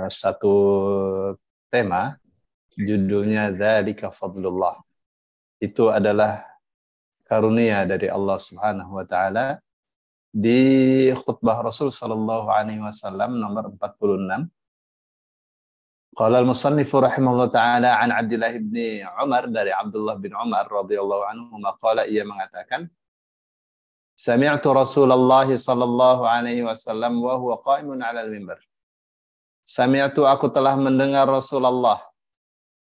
satu tema, judulnya Dzalika Fadlullah. Itu adalah karunia dari Allah Subhanahu wa taala. Di khutbah Rasul sallallahu alaihi wasallam nomor 46. Qala al-musannif rahimahullah taala an Abdullah bin Umar, dari Abdullah bin Umar radhiyallahu anhu qala, ia mengatakan, sami'tu Rasulullah sallallahu alaihi wasallam wa huwa qa'imun 'ala al-mimbar. Sami'tu, aku telah mendengar Rasulullah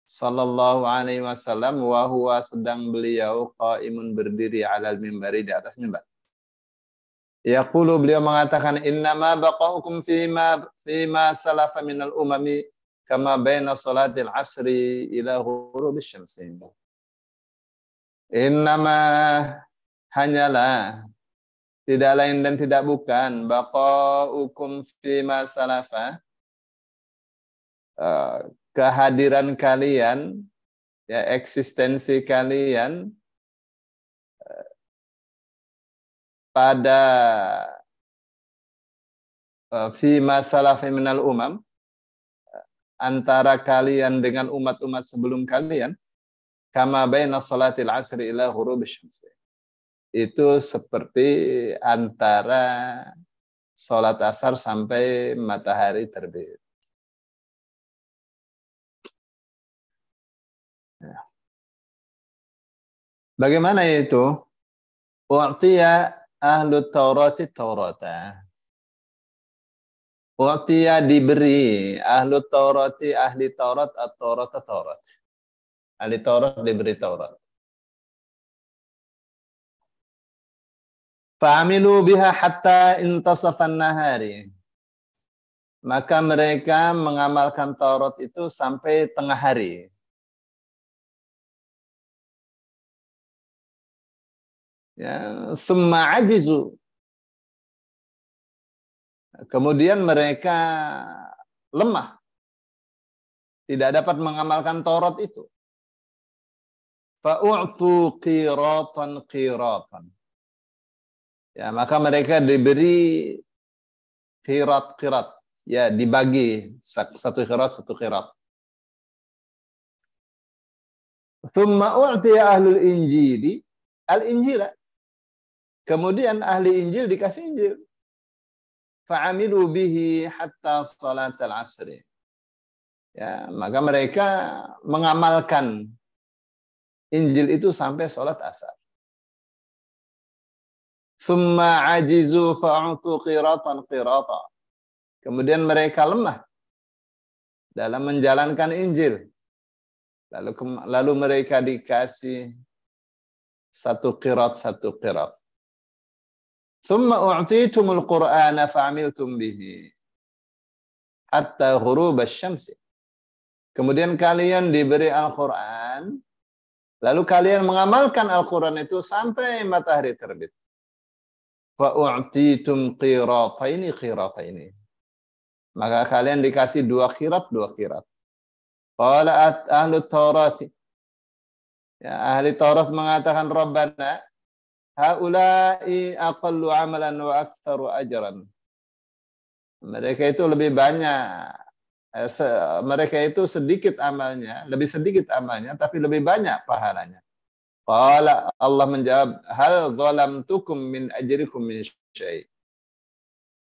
sallallahu alaihi wasallam wa huwa, sedang beliau qa'imun, berdiri, 'ala al-mimbari, di atas mimbar. Yaqulu, beliau mengatakan, innama baqaukum fima salafa minal umami kama baina salatil asri ila ghurubis syamsi. Innama, hanyalah, tidak lain dan tidak bukan, baqaukum fima salafa, kehadiran kalian, ya, eksistensi kalian pada fima salafi minal umam, antara kalian dengan umat-umat sebelum kalian, kama baina salatil asri ila ghurubis syamsi. Itu seperti antara salat asar sampai matahari terbit. Ya. Bagaimana itu? U'tiya ahlu Taurati Taurata. U'tiya, diberi, ahlu Taurati, ahli Taurat, at-Taurata Taurat. Ahli Taurat diberi Taurat. Fa'amilu biha hatta intasafan nahari. Maka mereka mengamalkan Taurat itu sampai tengah hari. Ya, summa ajizu. Kemudian mereka lemah, tidak dapat mengamalkan Taurat itu. Fa'u'tu qiratan qiratan. Ya, maka mereka diberi qirat-qirat, ya, dibagi satu qirat. Thumma u'tiya ahlul injili al-injila. Kemudian ahli Injil dikasih Injil. Fa'amilu bihi hatta salat al-asri. Ya, maka mereka mengamalkan Injil itu sampai salat asar. Thumma ajizu fa'utu qiratan qirata. Kemudian mereka lemah dalam menjalankan Injil. Lalu mereka dikasih satu qirat. Thumma u'titumul Qur'ana fa'amiltum bihi hatta ghurubasy syamsi. Kemudian kalian diberi Al-Qur'an, lalu kalian mengamalkan Al-Qur'an itu sampai matahari terbit. Fa u'titum qirataini. Maka kalian dikasih dua qirat. Qala ahlu Taurati. Ya, ahli Taurat mengatakan, Rabbana haula'i aqallu amalan wa aktsaru ajran. Mereka itu lebih banyak, mereka itu sedikit amalnya, lebih sedikit amalnya, tapi lebih banyak pahalanya. Qala, Allah menjawab, hal zalamtukum min ajrikum min syai'.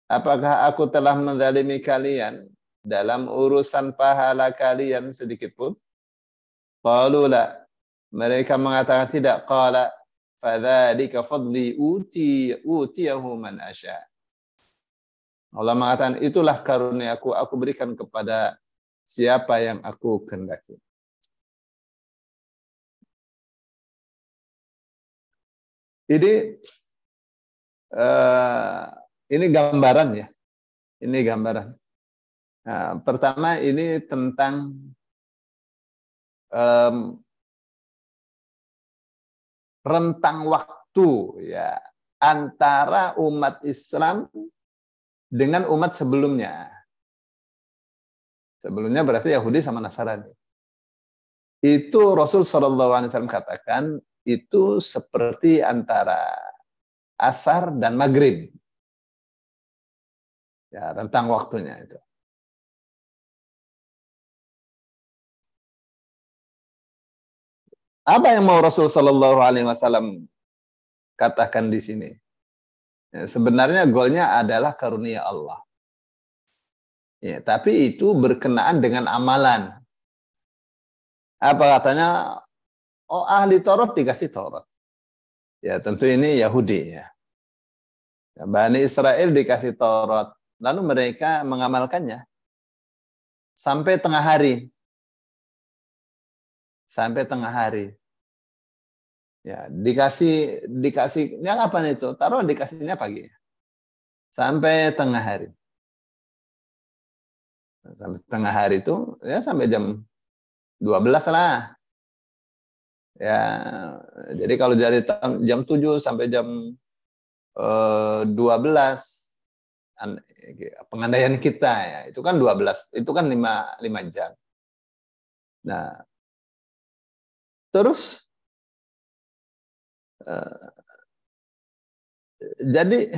Apakah aku telah menzalimi kalian dalam urusan pahala kalian sedikit pun? Qalu la. Mereka mengatakan tidak. Qala fadzalika fadli utiyahu man asya. Allah mengatakan, itulah karuniaku, aku berikan kepada siapa yang aku kehendaki. Ini gambaran, ya. Ini gambaran. Nah, pertama ini tentang rentang waktu, ya, antara umat Islam dengan umat sebelumnya. Sebelumnya berarti Yahudi sama Nasrani. Itu Rasul SAW katakan, itu seperti antara asar dan maghrib. Ya, rentang waktunya itu. Apa yang mau Rasul Shallallahu Alaihi Wasallam katakan di sini? Ya, sebenarnya goalnya adalah karunia Allah. Ya, tapi itu berkenaan dengan amalan. Apa katanya? Oh, ahli Taurat dikasih Taurat. Ya, tentu ini Yahudi ya. Bani Israel dikasih Taurat, lalu mereka mengamalkannya sampai tengah hari. Sampai tengah hari. Ya, dikasih yang apa itu? Taruh dikasihnya pagi. Sampai tengah hari. Sampai tengah hari itu ya sampai jam 12 lah. Ya, jadi kalau dari jam 7 sampai jam 12 pengandaian kita ya, itu kan 12, itu kan 5 jam. Nah, terus jadi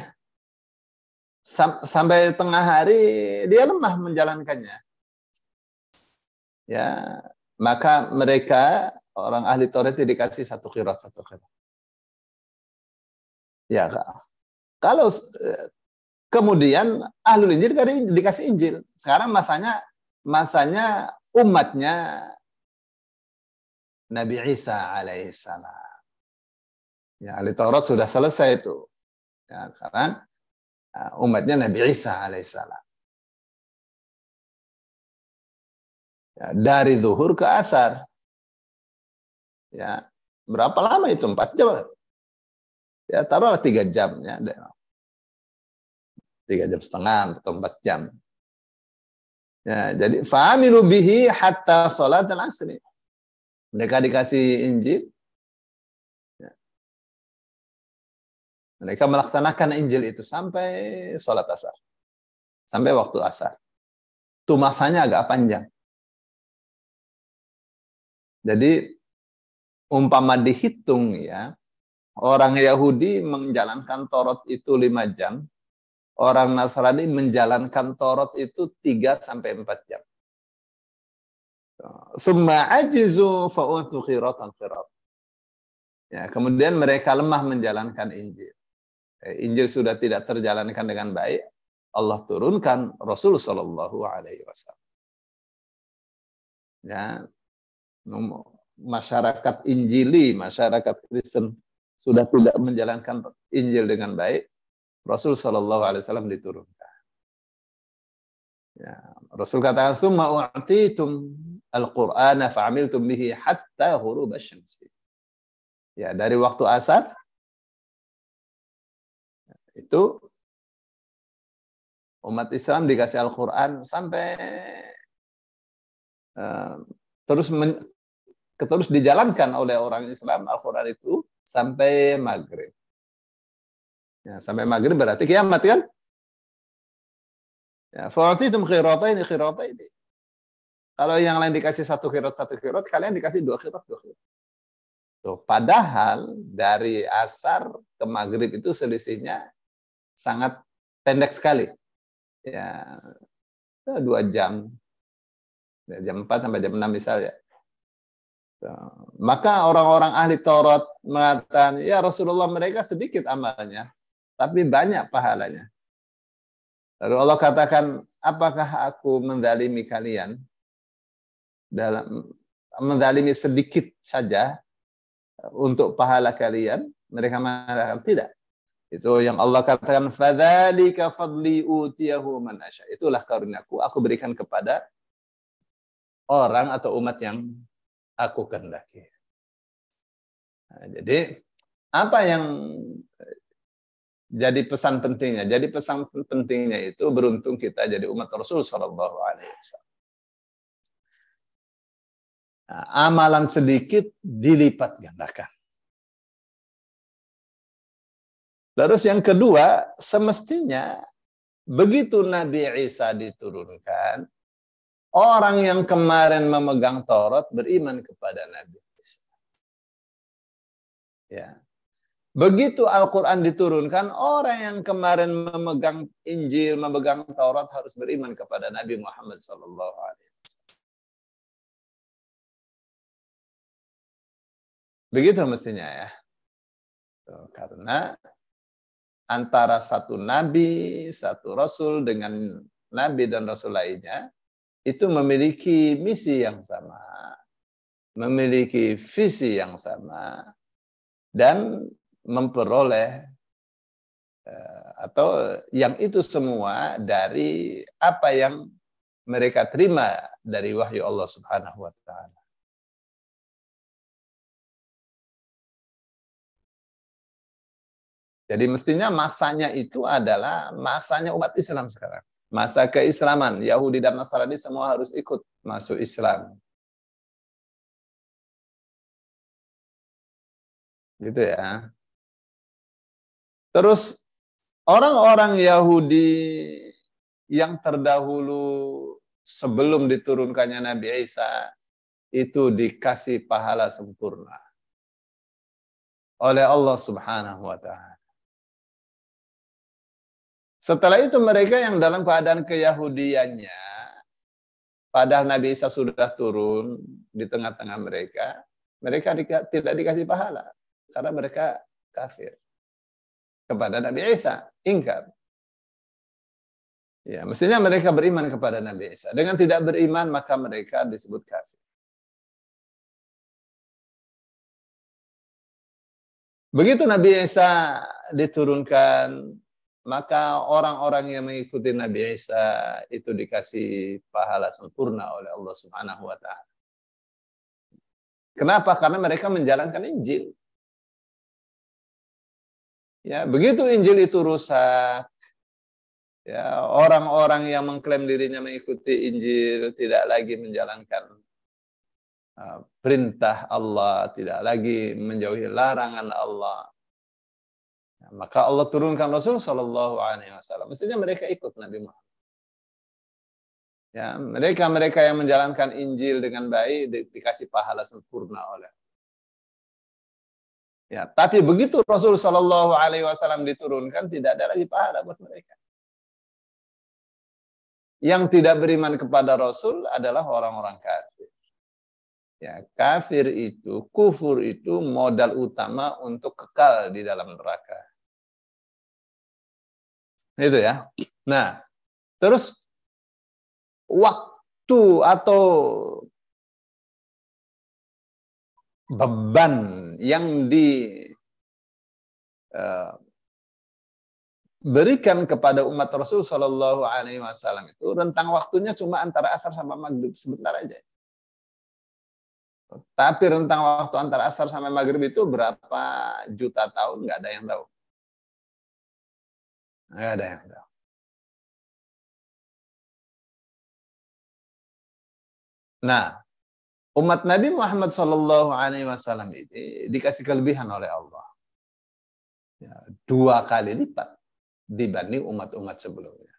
sampai tengah hari dia lemah menjalankannya. Ya, maka mereka orang ahli Taurat dikasih satu qiraat. Ya, kalau kemudian ahlul Injil dikasih Injil. Sekarang masanya umatnya Nabi Isa alaihissalam. Ya, ahli Taurat sudah selesai itu. Ya, sekarang umatnya Nabi Isa alaihissalam. Ya, dari zuhur ke asar. Ya, berapa lama itu? 4 jam. Ya, taruhlah 3 jam ya. 3,5 jam atau 4 jam. Ya, jadi fa'amilu bihi hatta salat al-asri. Mereka dikasih Injil. Ya. Mereka melaksanakan Injil itu sampai salat asar. Sampai waktu asar. Itu masanya agak panjang. Jadi umpama dihitung ya, orang Yahudi menjalankan Taurat itu 5 jam, orang Nasrani menjalankan Taurat itu 3 sampai 4 jam. Summa ajizu fa'utu khiratan khirat. Ya, kemudian mereka lemah menjalankan Injil. Injil sudah tidak terjalankan dengan baik, Allah turunkan Rasul Shallallahu Alaihi Wasallam. Ya, masyarakat Injili, masyarakat Kristen sudah tidak menjalankan Injil dengan baik, Rasul Shallallahu Alaihi Wasallam diturunkan. Ya, Rasul katakan, "Tsumma u'titum al-Qur'ana fa'amiltum bihi hatta ghurub asy-syamsi." Ya, dari waktu asar itu umat Islam dikasih Al-Qur'an sampai terus dijalankan oleh orang Islam Al-Qur'an itu sampai maghrib. Ya, sampai maghrib berarti kiamat kan? Ya, fa'atitum khirataini. Kalau yang lain dikasih satu khirat, kalian dikasih 2 khirat. Tuh, padahal dari asar ke maghrib itu selisihnya sangat pendek sekali. Ya, 2 jam. Jam 4 sampai jam 6 misalnya. Maka orang-orang ahli Taurat mengatakan, ya Rasulullah, mereka sedikit amalnya, tapi banyak pahalanya. Lalu Allah katakan, apakah aku menzalimi kalian? Dalam menzalimi sedikit saja untuk pahala kalian? Mereka mengatakan tidak. Itu yang Allah katakan, fadzalika fadli utiyahu man asya. Itulah karuniaku, aku berikan kepada orang atau umat yang aku kehendaki. Nah, jadi apa yang jadi pesan pentingnya? Jadi pesan pentingnya itu beruntung kita jadi umat Rasul Shallallahu Alaihi Wasallam. Nah, amalan sedikit dilipat gandakan. Terus yang kedua, semestinya begitu Nabi Isa diturunkan, orang yang kemarin memegang Taurat beriman kepada Nabi Isa. Ya. Begitu Al-Quran diturunkan, orang yang kemarin memegang Injil, memegang Taurat harus beriman kepada Nabi Muhammad SAW. Begitu mestinya ya. Karena antara satu nabi, satu rasul dengan nabi dan rasul lainnya itu memiliki misi yang sama, memiliki visi yang sama, dan memperoleh atau yang itu semua dari apa yang mereka terima dari wahyu Allah Subhanahu wa taala. Jadi mestinya masanya itu adalah masanya umat Islam sekarang. Masa keislaman, Yahudi dan Nasrani semua harus ikut masuk Islam. Gitu ya. Terus orang-orang Yahudi yang terdahulu sebelum diturunkannya Nabi Isa itu dikasih pahala sempurna oleh Allah Subhanahu wa taala. Setelah itu mereka yang dalam keadaan keyahudiannya, padahal Nabi Isa sudah turun di tengah-tengah mereka, mereka tidak dikasih pahala karena mereka kafir kepada Nabi Isa, ingkar. Ya, mestinya mereka beriman kepada Nabi Isa. Dengan tidak beriman maka mereka disebut kafir. Begitu Nabi Isa diturunkan, maka orang-orang yang mengikuti Nabi Isa itu dikasih pahala sempurna oleh Allah Subhanahu wa taala. Kenapa? Karena mereka menjalankan Injil. Ya, begitu Injil itu rusak, ya, orang-orang yang mengklaim dirinya mengikuti Injil tidak lagi menjalankan perintah Allah, tidak lagi menjauhi larangan Allah. Maka Allah turunkan Rasul Shallallahu Alaihi Wasallam. Mestinya mereka ikut Nabi Muhammad. Ya, mereka yang menjalankan Injil dengan baik dikasih pahala sempurna oleh. Ya, tapi begitu Rasul Shallallahu Alaihi Wasallam diturunkan, tidak ada lagi pahala buat mereka. Yang tidak beriman kepada Rasul adalah orang-orang kafir. Ya, kafir itu, kufur itu modal utama untuk kekal di dalam neraka. Itu ya. Nah, terus waktu atau beban yang diberikan kepada umat Rasul Shallallahu Alaihi Wasallam itu rentang waktunya cuma antara asar sama maghrib, sebentar aja. Tapi rentang waktu antara asar sampai maghrib itu berapa juta tahun, nggak ada yang tahu. Nggak ada yang tahu. Nah, umat Nabi Muhammad Shallallahu Alaihi Wasallam ini dikasih kelebihan oleh Allah, ya, 2 kali lipat dibanding umat-umat sebelumnya.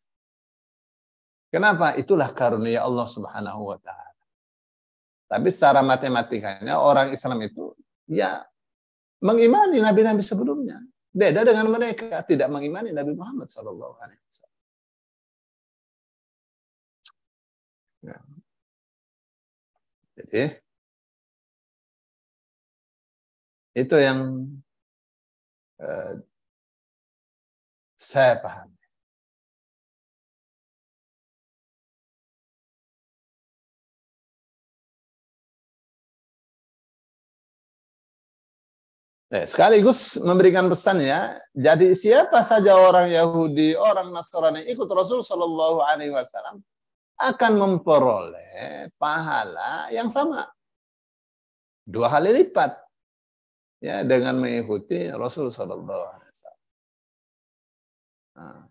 Kenapa? Itulah karunia Allah Subhanahu Wa Taala. Tapi secara matematikanya orang Islam itu ya mengimani nabi-nabi sebelumnya. Beda dengan mereka tidak mengimani Nabi Muhammad Shallallahu Alaihi Wasallam. Ya. Jadi itu yang saya paham. Sekaligus memberikan pesannya, jadi siapa saja orang Yahudi, orang Nasrani ikut Rasul Shallallahu Alaihi Wasallam akan memperoleh pahala yang sama, 2 kali lipat, ya, dengan mengikuti Rasul Shallallahu Alaihi Wasallam. Nah.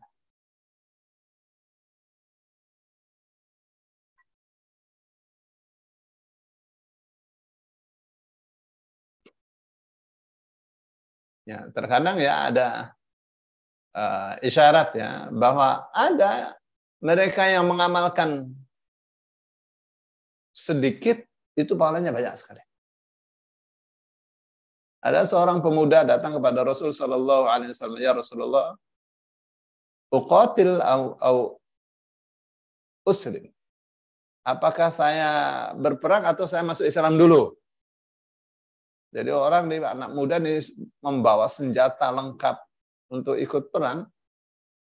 Ya, terkadang ya ada isyarat ya bahwa ada mereka yang mengamalkan sedikit itu pahalanya banyak sekali. Ada seorang pemuda datang kepada Rasul Shallallahu Alaihi Wasallam, ya Rasulullah, uqatil au uslim. Apakah saya berperang atau saya masuk Islam dulu? Jadi orang nih, anak muda nih membawa senjata lengkap untuk ikut perang,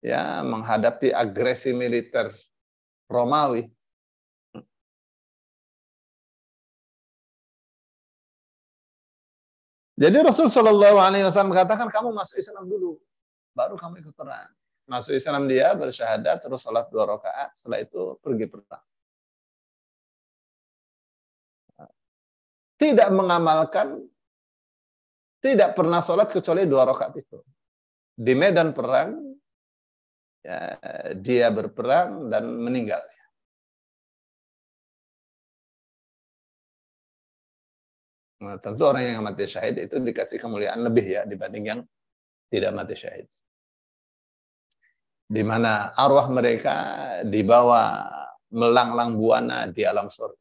ya menghadapi agresi militer Romawi. Jadi Rasul Shallallahu Alaihi Wasallam mengatakan kamu masuk Islam dulu, baru kamu ikut perang. Masuk Islam dia bersyahadat, terus sholat 2 rakaat, setelah itu pergi perang. Tidak mengamalkan, tidak pernah sholat kecuali 2 rakaat itu. Di medan perang, ya, dia berperang dan meninggal. Nah, tentu orang yang mati syahid itu dikasih kemuliaan lebih ya dibanding yang tidak mati syahid. Di mana arwah mereka dibawa melanglang buana di alam surga.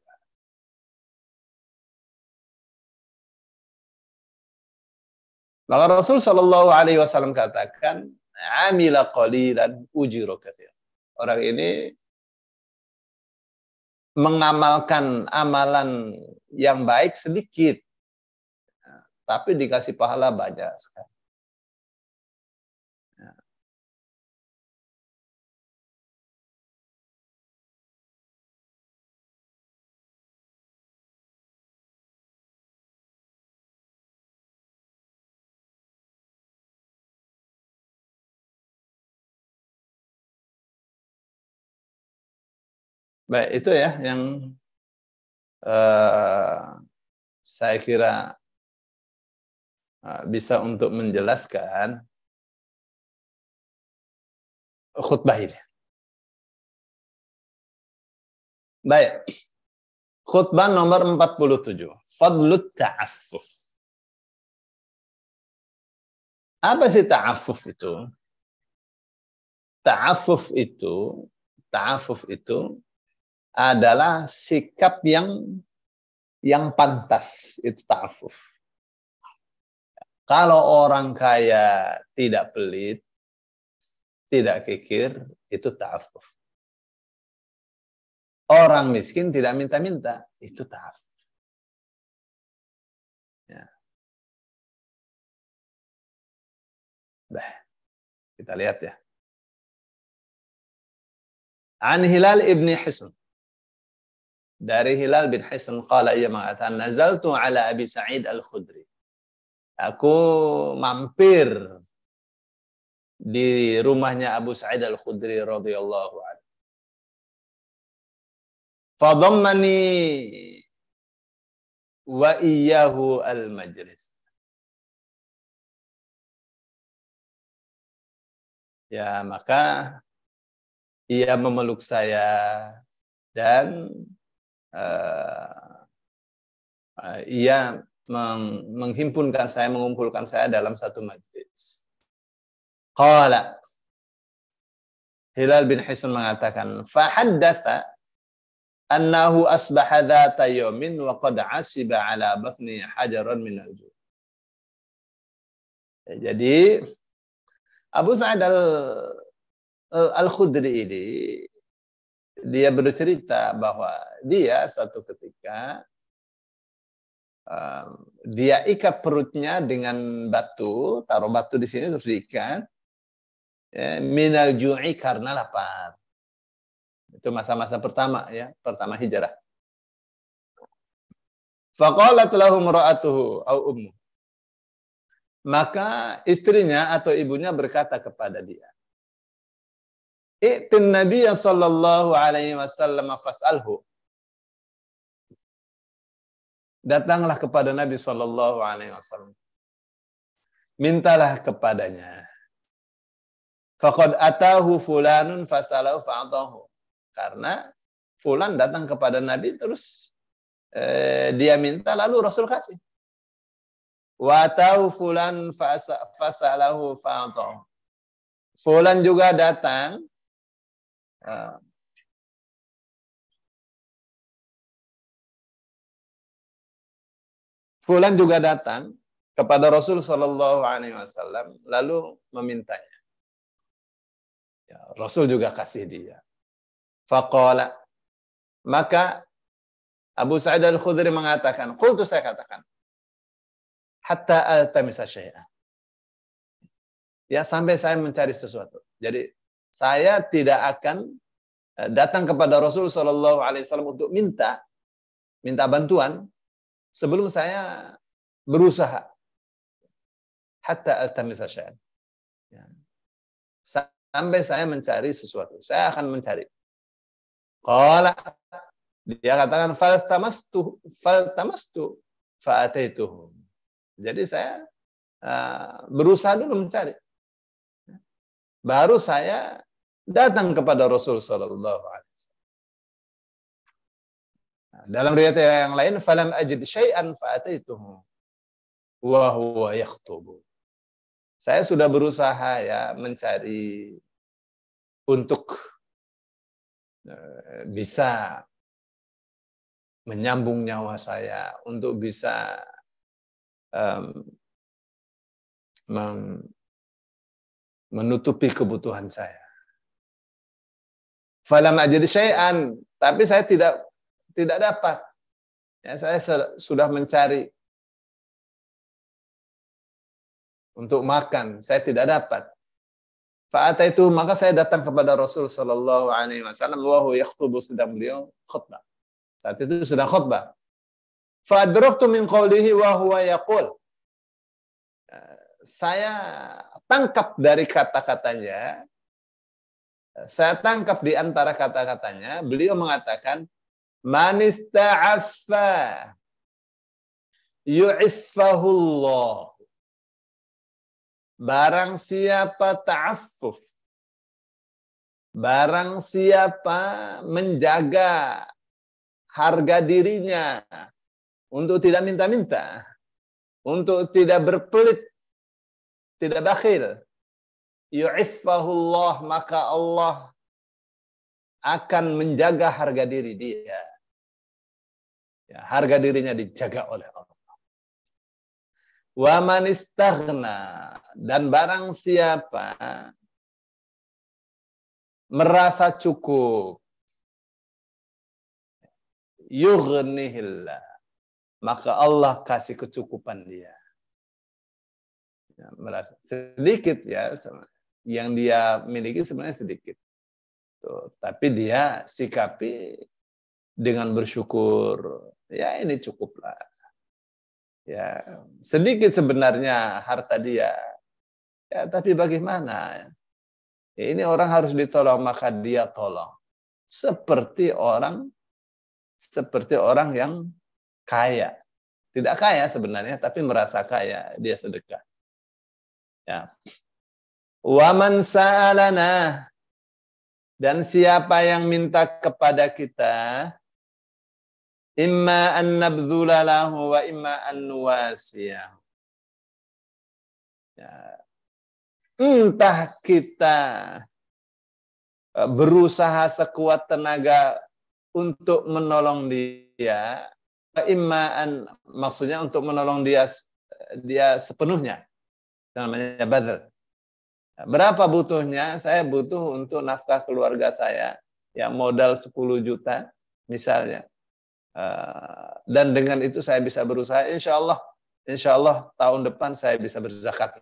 Maka Rasul Shallallahu Alaihi Wasallam katakan, "Amila qalilan ujira katsir." Orang ini mengamalkan amalan yang baik sedikit, tapi dikasih pahala banyak sekali. Baik, itu ya yang saya kira bisa untuk menjelaskan khutbah ini. Baik. Khutbah nomor 47. Fadlut ta'affuf. Apa sih ta'affuf itu? Ta'affuf itu adalah sikap yang pantas, itu ta'affuf. Kalau orang kaya tidak pelit, tidak kikir, itu ta'affuf. Orang miskin tidak minta-minta, itu ta'affuf. Ya. Bah, kita lihat ya. An Hilal ibni Hisn. Dari Hilal bin Hisn qala, ia mengatakan, nazaltu ala Abi Sa'id al-Khudri. Aku mampir di rumahnya Abu Sa'id al-Khudri radhiyallahu anhu. Fadammani wa iyyahu al-majlis. Ya, maka ia memeluk saya dan ia menghimpunkan saya, mengumpulkan saya dalam satu majlis. Qala, Hilal bin Hisn mengatakan, fahaddatha annahu asbaha dhata yawmin wa qad asiba ala batni hajaran min al-ju'. Jadi Abu Sa'id al-Khudri ini dia bercerita bahwa dia satu ketika dia ikat perutnya dengan batu, taruh batu di sini terus diikat, minal ju'i, karena lapar. Itu masa-masa pertama ya, pertama hijrah. Faqalat lahu imra'atuhu au ummu. Maka istrinya atau ibunya berkata kepada dia, "I'tin Nabiy sallallahu alaihi wasallam fas'alhu." Datanglah kepada Nabi sallallahu alaihi wasallam. Mintalah kepadanya. Faqad atahu fulanun fasalahu fa'atahu. Karena fulan datang kepada Nabi terus dia minta lalu Rasul kasih. Wa atahu fulan fasalahu fa'atahu. Fulan juga datang Fulan juga datang kepada Rasul sallallahu alaihi wasallam lalu memintanya. Ya, Rasul juga kasih dia. Faqala, maka Abu Sa'id al-Khudri mengatakan, qultu, saya katakan, hatta altamisa syai'an. Ya, sampai saya mencari sesuatu. Jadi saya tidak akan datang kepada Rasul Shallallahu Alaihi Wasallam untuk minta bantuan sebelum saya berusaha. Hatta altamisa syai'an. Ya. Sampai saya mencari sesuatu. Saya akan mencari. Qala, dia katakan faltamastu fa'ataituhu. Jadi saya berusaha dulu mencari. Baru saya datang kepada Rasul sallallahu alaihi wasallam. Dalam riwayat yang lain, falam ajid syai'an fa'ataituhu wa huwa yakhthubu. Saya sudah berusaha ya mencari untuk bisa menyambung nyawa saya, untuk bisa menutupi kebutuhan saya. Falam ajid syai'an, tapi saya tidak dapat. Ya, saya sudah mencari untuk makan, saya tidak dapat. Fa'ata itu, maka saya datang kepada Rasul sallallahu alaihi wasallam wa huwa yakhutubu, sedang beliau khutbah. Saat itu sedang khutbah. Fa'adraktu min qawlihi wa huwa yaqul. Saya tangkap dari kata-katanya, saya tangkap di antara kata-katanya, beliau mengatakan, man ista'affa yu'iffahullah. Barang siapa ta'affuf, barang siapa menjaga harga dirinya untuk tidak minta-minta, untuk tidak berpelit, tidak bakhil, yu'iffahullah, maka Allah akan menjaga harga diri dia. Ya, harga dirinya dijaga oleh Allah. Wa man istaghna, dan barang siapa merasa cukup, yughnihillah, maka Allah kasih kecukupan dia. Ya, merasa sedikit ya, yang dia miliki sebenarnya sedikit. Tuh, tapi dia sikapi dengan bersyukur, ya ini cukuplah. Ya, sedikit sebenarnya harta dia. Ya, tapi bagaimana? Ya, ini orang harus ditolong, maka dia tolong. Seperti orang yang kaya. Tidak kaya sebenarnya, tapi merasa kaya, dia sedekah. Ya. Wa man sa'alana, dan siapa yang minta kepada kita, imma an nabdhula lahu wa imma an nuwasiyahu. Ya. Entah kita berusaha sekuat tenaga untuk menolong dia, imma, maksudnya untuk menolong dia sepenuhnya, namanya badr. Berapa butuhnya? Saya butuh untuk nafkah keluarga saya, ya modal 10 juta misalnya. Dan dengan itu saya bisa berusaha, insya Allah tahun depan saya bisa berzakat.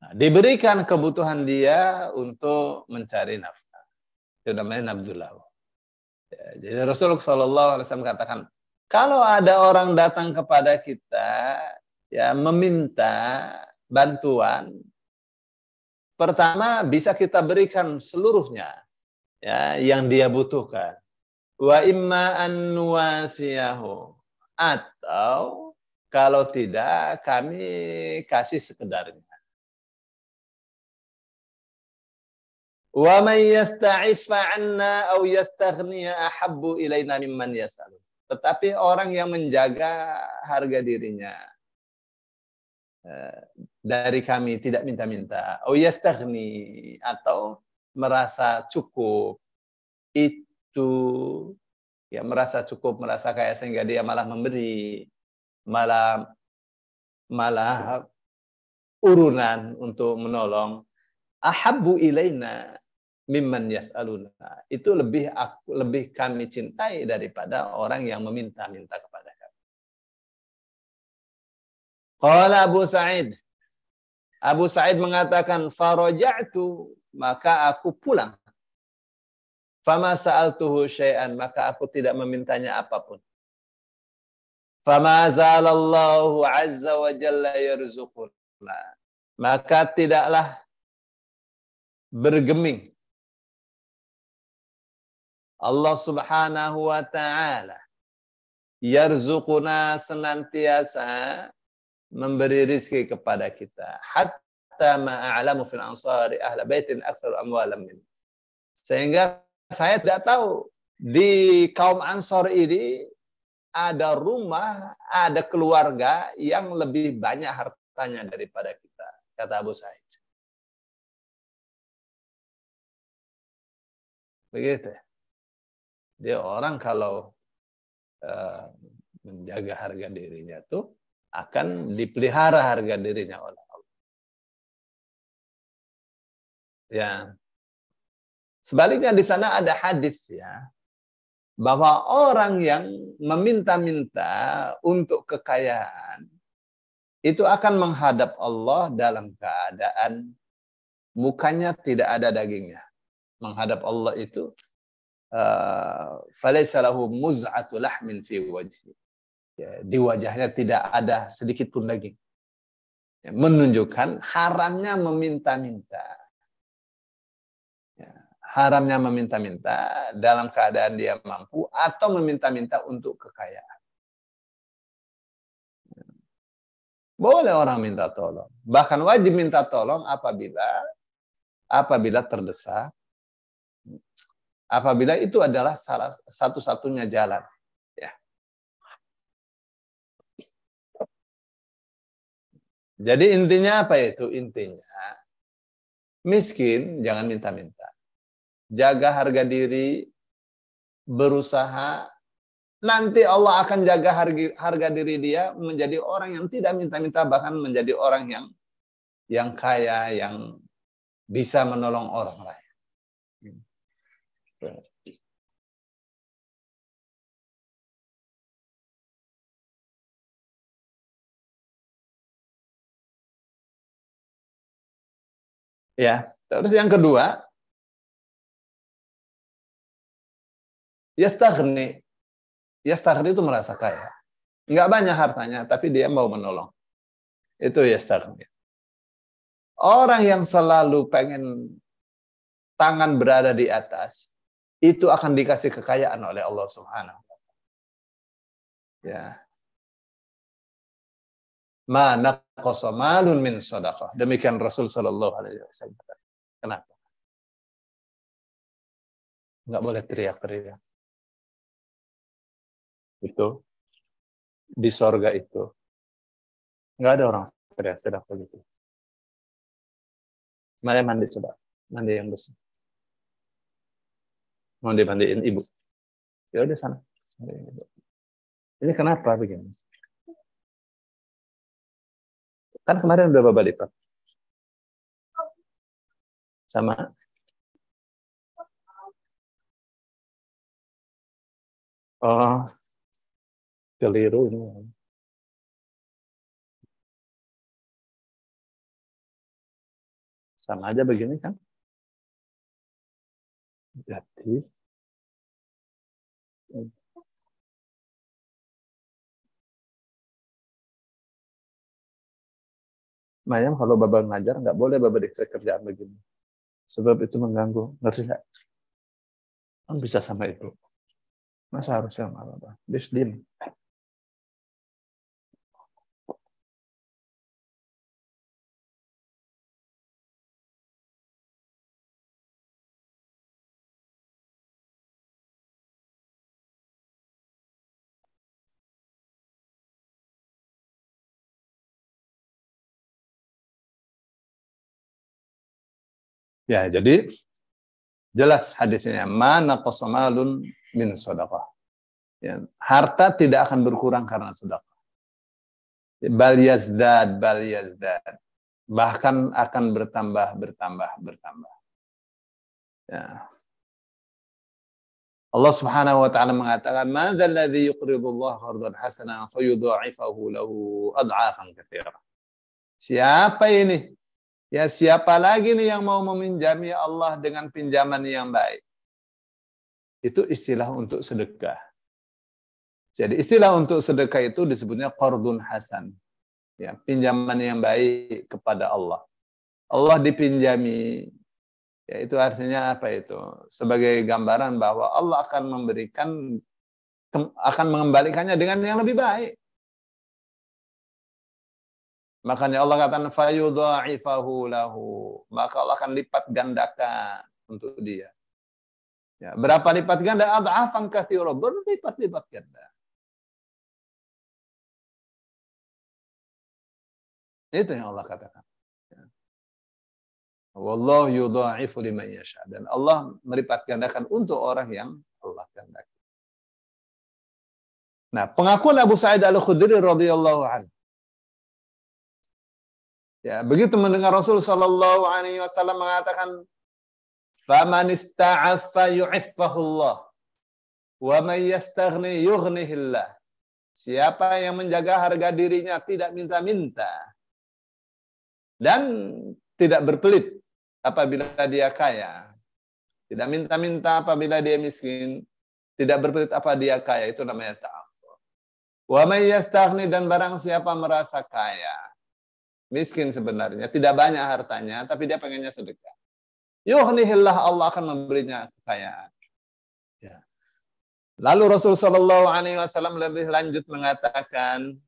Nah, diberikan kebutuhan dia untuk mencari nafkah. Itu namanya nabdullah. Ya, jadi Rasulullah SAW katakan, kalau ada orang datang kepada kita, ya meminta bantuan, pertama bisa kita berikan seluruhnya, ya yang dia butuhkan. Wa imma an nuwasiyahu, atau kalau tidak kami kasih sekedarnya. Wa man yasta'iffa 'anna aw yastaghniya ahabbu ilaina mimman yas'al. Tetapi orang yang menjaga harga dirinya dari kami, tidak minta-minta, aw yastaghni, atau merasa cukup, itu ya merasa cukup, merasa kaya sehingga dia malah memberi, malah urunan untuk menolong, ahabbu ilaina, mimman yas'aluna. Itu lebih kami cintai daripada orang yang meminta-minta kepada kami. Qala Abu Sa'id. Abu Sa'id mengatakan, faraja'tu, maka aku pulang. Fama sa'altuhu syai'an, maka aku tidak memintanya apapun. Fama zalallahu azza wa jalla yarzuquna. Maka tidaklah bergeming Allah Subhanahu wa ta'ala yarzuquna, senantiasa memberi rizki kepada kita. Hatta ma'a'lamu fil ansari ahla baitin aktsar amwalan min. Sehingga saya tidak tahu di kaum Ansor ini ada rumah, ada keluarga yang lebih banyak hartanya daripada kita, kata Abu Sa'id. Begitu. Dia orang kalau menjaga harga dirinya tuh akan dipelihara harga dirinya oleh Allah. Ya. Sebaliknya di sana ada hadis ya, bahwa orang yang meminta-minta untuk kekayaan itu akan menghadap Allah dalam keadaan mukanya tidak ada dagingnya. Menghadap Allah itu falaysa lahu muz'atu lahmin fi wajhi. Ya, di wajahnya tidak ada sedikit pun daging. Ya, menunjukkan haramnya meminta-minta. Ya, haramnya meminta-minta dalam keadaan dia mampu atau meminta-minta untuk kekayaan. Boleh orang minta tolong. Bahkan wajib minta tolong apabila terdesak. Apabila itu adalah salah satu-satunya jalan. Ya. Jadi intinya apa itu? Intinya miskin jangan minta-minta. Jaga harga diri, berusaha. Nanti Allah akan jaga harga diri dia menjadi orang yang tidak minta-minta, bahkan menjadi orang yang kaya, yang bisa menolong orang lain. Ya, terus yang kedua, yastaghni. Yastaghni itu merasa kaya. Enggak banyak hartanya, tapi dia mau menolong. Itu yastaghni. Orang yang selalu pengen tangan berada di atas, itu akan dikasih kekayaan oleh Allah Subhanahu wa ta'ala. Ya. Ma naqasa malun min shadaqah. Demikian Rasul sallallahu alaihi wasallam. Kenapa? Enggak boleh teriak-teriak. Itu di sorga itu enggak ada orang teriak-teriak begitu. Mari mandi coba. Mandi yang bersih. Mau dimandiin ibu. Ya udah sana. Ini kenapa begini? Kan kemarin udah Bapak lipat. Sama. Oh, keliru ini. Sama aja begini kan? Jadi Mayam kalau Bapak ngajar nggak boleh Bapak dikasih kerjaan begini. Sebab itu mengganggu. Ngerti nggak? Kan bisa sama itu. Masa harusnya sama Bapak? Diam. Ya, jadi jelas hadisnya, mana qasamalun min sedekah. Ya, harta tidak akan berkurang karena sedekah. Bal yazdad. Bahkan akan bertambah. Ya. Allah Subhanahu wa taala mengatakan, "Madzal ladzi yuqridullah qardan hasanan fayudha'ifahu lahu ad'afan katsira." Siapa ini? Ya, siapa lagi nih yang mau meminjami Allah dengan pinjaman yang baik? Itu istilah untuk sedekah. Jadi istilah untuk sedekah itu disebutnya qardun hasan. Ya, pinjaman yang baik kepada Allah. Allah dipinjami. Ya, itu artinya apa itu? Sebagai gambaran bahwa Allah akan memberikan, akan mengembalikannya dengan yang lebih baik. Makanya Allah katakan fayudha'ifahu lahu. Maka Allah akan lipat gandakan untuk dia. Ya, berapa lipat ganda? Ad'afan katsira, berlipat-lipat ganda. Itu yang Allah katakan. Wallahu yudha'ifu liman yasha. Dan Allah melipat gandakan untuk orang yang Allah kehendaki. Nah, pengakuan Abu Sa'id Al-Khudri radhiyallahu anhu. Ya, begitu mendengar Rasul sallallahu alaihi wasallam mengatakan, "Faman ista'affa yu'iffahu Allah, wa man yastaghni yughnihillah." Siapa yang menjaga harga dirinya, tidak minta-minta dan tidak berpelit apabila dia kaya, tidak minta-minta apabila dia miskin, tidak berpelit apa dia kaya, itu namanya ta'affuf. Wa may yastaghni, dan barang siapa merasa kaya, miskin sebenarnya, tidak banyak hartanya, tapi dia pengennya sedekah, yughnihillah, Allah akan memberinya kekayaan. Ya. Lalu Rasul sallallahu alaihi wasallam lebih lanjut mengatakan,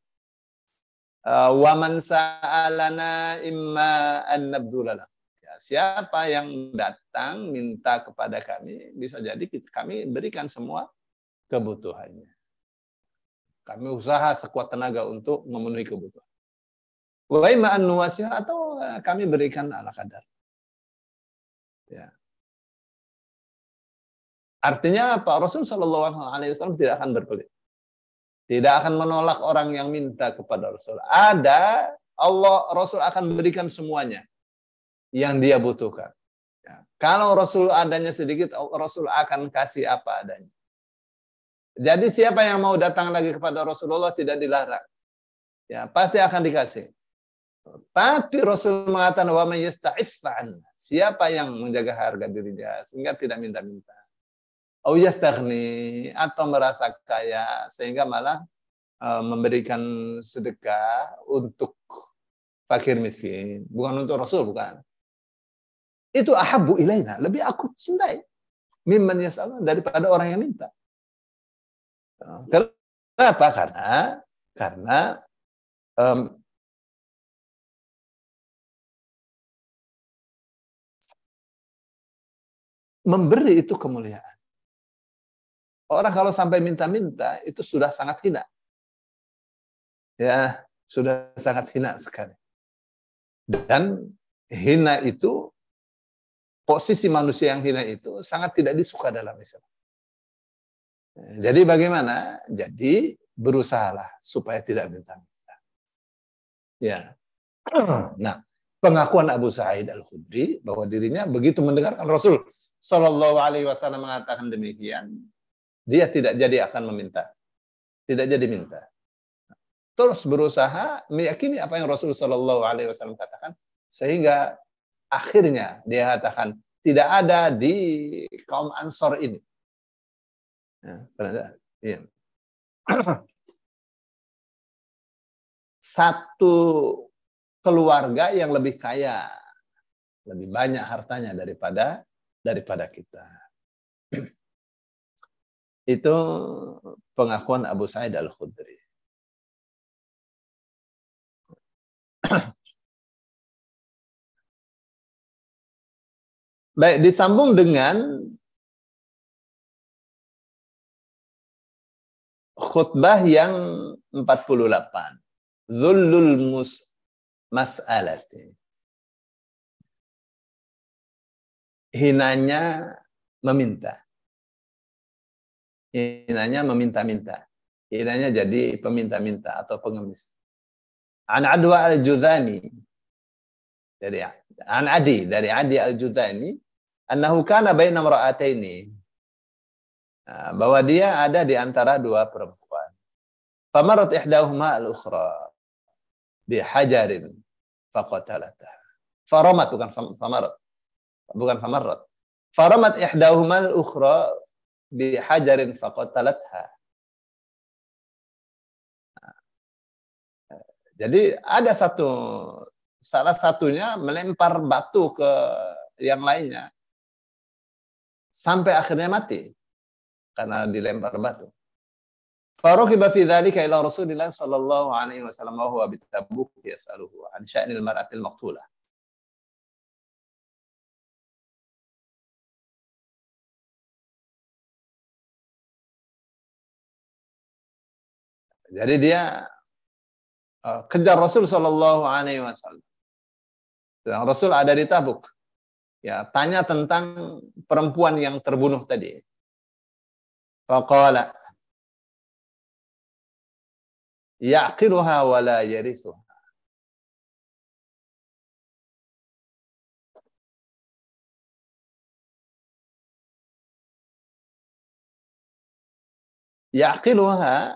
wa man sa'alana imma an nabdulana. Siapa yang datang minta kepada kami, bisa jadi kami berikan semua kebutuhannya. Kami usaha sekuat tenaga untuk memenuhi kebutuhan. Wa imma an nuwasih, atau kami berikan ala kadar. Ya. Artinya apa? Rasul sallallahu alaihi wasallam tidak akan berpelit. Tidak akan menolak orang yang minta kepada Rasul. Ada, Rasul akan memberikan semuanya yang dia butuhkan. Ya. Kalau Rasul adanya sedikit, Rasul akan kasih apa adanya. Jadi siapa yang mau datang lagi kepada Rasulullah tidak dilarang. Ya, pasti akan dikasih. Tapi Rasul mengatakan, wa may yasta'iffa, siapa yang menjaga harga dirinya sehingga tidak minta-minta. Au yastaghni, atau merasa kaya sehingga malah memberikan sedekah untuk fakir miskin, bukan untuk Rasul, bukan. Itu ahabbu ilaina, lebih aku cintai mimman yas'al, daripada orang yang minta. Kenapa? Karena memberi itu kemuliaan. Orang kalau sampai minta-minta itu sudah sangat hina. Ya, sudah sangat hina sekali. Dan hina itu, posisi manusia yang hina itu sangat tidak disuka dalam Islam. Jadi bagaimana? Jadi berusahalah supaya tidak minta-minta. Ya. Nah, pengakuan Abu Sa'id Al-Khudri bahwa dirinya begitu mendengarkan Rasul Shallallahu Alaihi Wasallam mengatakan demikian, dia tidak jadi akan meminta, tidak jadi minta. Terus berusaha meyakini apa yang Rasul Shallallahu Alaihi Wasallam katakan, sehingga akhirnya dia katakan tidak ada di kaum Ansor ini. Ya, satu keluarga yang lebih kaya, lebih banyak hartanya daripada kita. Itu pengakuan Abu Sa'id Al-Khudri. Baik, disambung dengan khutbah yang 48. Zullul mas'alati. Hinanya meminta. Hinanya meminta-minta. Hinanya jadi peminta-minta atau pengemis. An Adwa al-Judhani. Dari Adi al-Judhani. annahu kana baina imra'ataini, bahwa dia ada di antara dua perempuan. Famarat ihdahuma al-ukhra bihajarin faqatalatha. Faramat, bukan famarat. Bukan famarat. Faramat ihdahuma al-ukhra bihajarin faqatalatha. Jadi ada salah satunya melempar batu ke yang lainnya sampai akhirnya mati karena dilempar batu. Farukiba fi dzalika ila Rasulillah sallallahu alaihi wasallam wa huwa bitabuk yas'aluhu an sya'nil mar'atil maqtulah. Jadi dia kejar Rasul sallallahu alaihi wasallam. Rasul ada di Tabuk. Ya, tanya tentang perempuan yang terbunuh tadi. Faqala ya'qiluha wa la yarithuha. Ya'qiluha,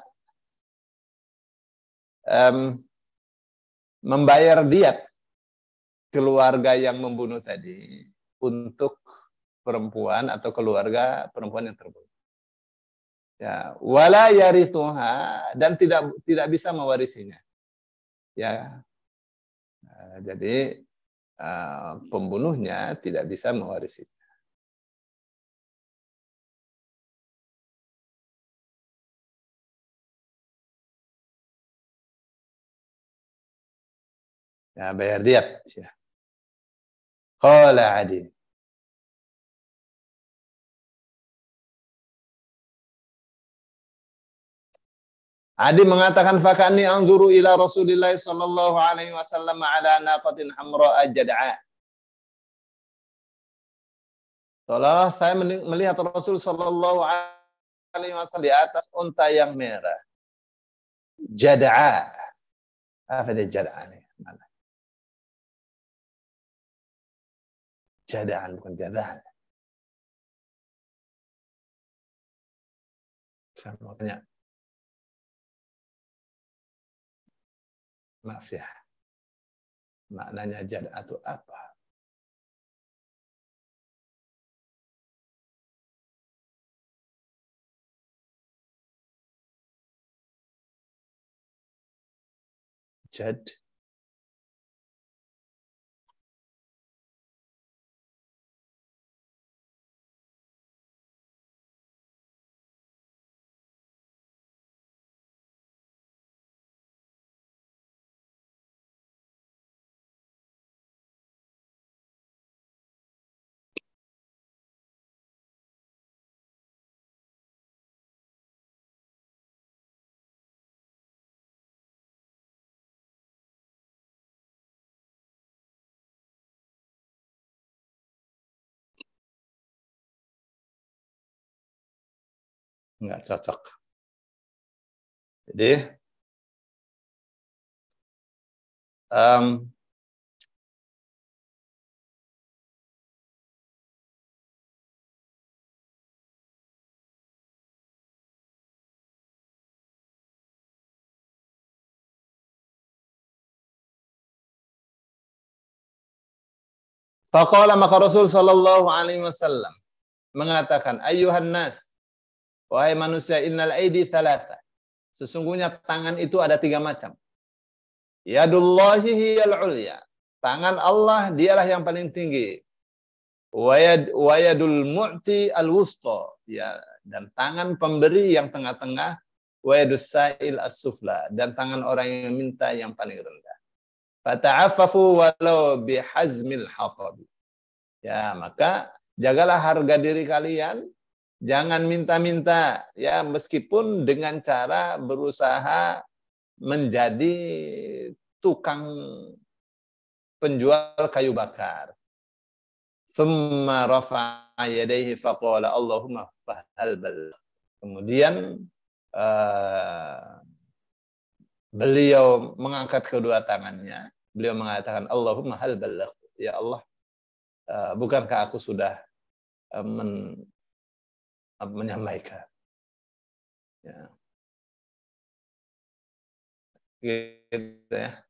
membayar diat keluarga yang membunuh tadi untuk perempuan atau keluarga perempuan yang terbunuh. Ya, wala yarithuha, dan tidak bisa mewarisinya. Ya. Jadi pembunuhnya tidak bisa mewarisinya. Ya, bayar diat. Ya. Qala Adi. Adi mengatakan fakani anzuru ila Rasulillah sallallahu alaihi wasallam ala naqatin hamra jad'a. Seolah saya melihat Rasul sallallahu alaihi wasallam di atas unta yang merah. Jad'a. Apa dia jad'a nih? Mana? Jada'an, bukan jada'an. Saya mau tanya. Maaf ya. Maknanya jad'a itu apa? Jad. Enggak cocok. Jadi faqala, maka Rasul sallallahu alaihi wasallam mengatakan, ayyuhan nas, wahai manusia, innal aidi thalatha. Sesungguhnya tangan itu ada 3 macam. Yadullahi hiyal ulya. Tangan Allah dialah yang paling tinggi. Wa yadul mu'ti al-wusta. Ya, dan tangan pemberi yang tengah-tengah. Wa yadus sa'il as-sufla. Dan tangan orang yang minta yang paling rendah. Fata'affafu walau bihazmil hatabi. Ya, maka jagalah harga diri kalian. Jangan minta-minta, ya, meskipun dengan cara berusaha menjadi tukang penjual kayu bakar. Thumma rafa'a yadayhi faqala Allahumma fahal bal. Kemudian beliau mengangkat kedua tangannya. Beliau mengatakan Allahumma hal bal. Ya Allah, bukankah aku sudah menyampaikan. Ya. Gitu ya.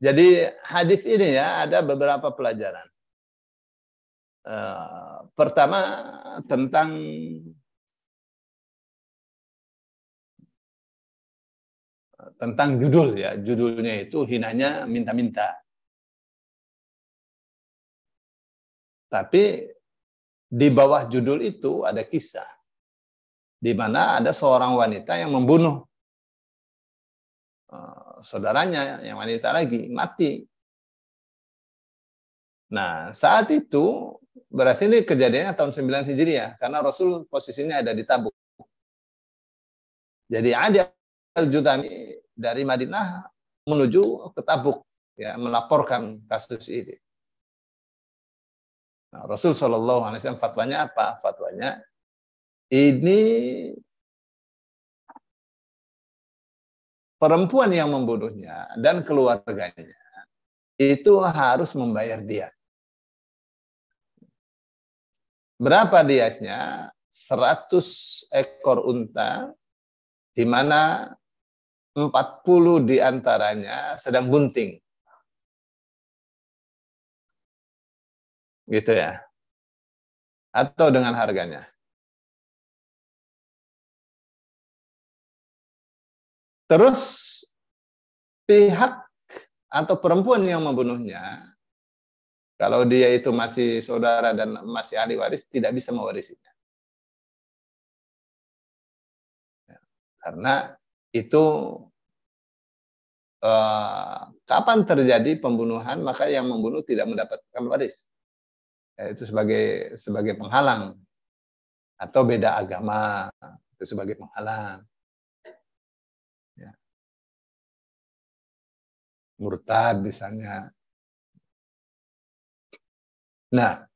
Jadi hadis ini ya ada beberapa pelajaran. Pertama tentang judul ya. Judulnya itu hinanya minta-minta. Tapi di bawah judul itu ada kisah di mana ada seorang wanita yang membunuh saudaranya yang wanita lagi, mati. Nah, saat itu berarti ini kejadiannya tahun 9 Hijriah karena Rasul posisinya ada di Tabuk. Jadi Adi Al-Judami dari Madinah menuju ke Tabuk ya, melaporkan kasus ini. Nah, Rasul Shallallahu Alaihi Wasallam fatwanya apa? Fatwanya ini perempuan yang membunuhnya dan keluarganya itu harus membayar diat. Berapa diatnya? 100 ekor unta, di mana 40 diantaranya sedang bunting. Gitu ya. Atau dengan harganya. Terus pihak atau perempuan yang membunuhnya, kalau dia itu masih saudara dan masih ahli waris, tidak bisa mewarisinya. Karena itu kapan terjadi pembunuhan, maka yang membunuh tidak mendapatkan waris. Itu sebagai penghalang. Atau beda agama, itu sebagai penghalang. Ya. Murtad misalnya. Nah,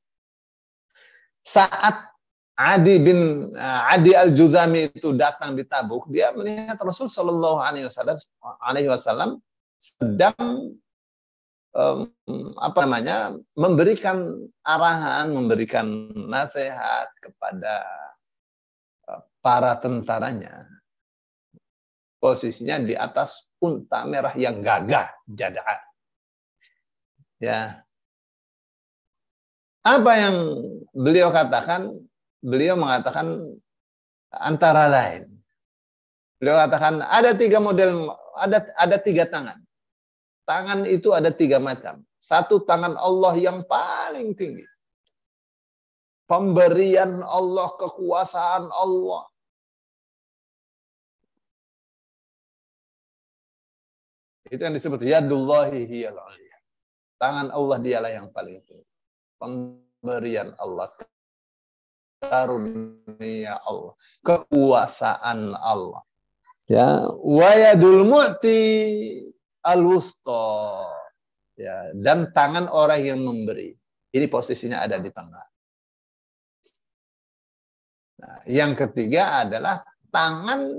saat Adi Al-Juzami itu datang di Tabuk, dia melihat Rasul Shallallahu Alaihi Wasallam sedang memberikan arahan, memberikan nasihat kepada para tentaranya. Posisinya di atas unta merah yang gagah, Jada'ah. Ya. Apa yang beliau katakan? Beliau mengatakan antara lain. Beliau katakan ada 3 model, ada 3 tangan. Tangan itu ada 3 macam. Satu, tangan Allah yang paling tinggi. Pemberian Allah, kekuasaan Allah. Itu yang disebut yadullahi hiyal uliyah. Tangan Allah dialah yang paling tinggi. Pemberian Allah, karunia Allah, kekuasaan Allah. Ya, wa yadul mu'ti al-wusta. Ya, dan tangan orang yang memberi. Ini posisinya ada di tengah. Nah, yang ketiga adalah tangan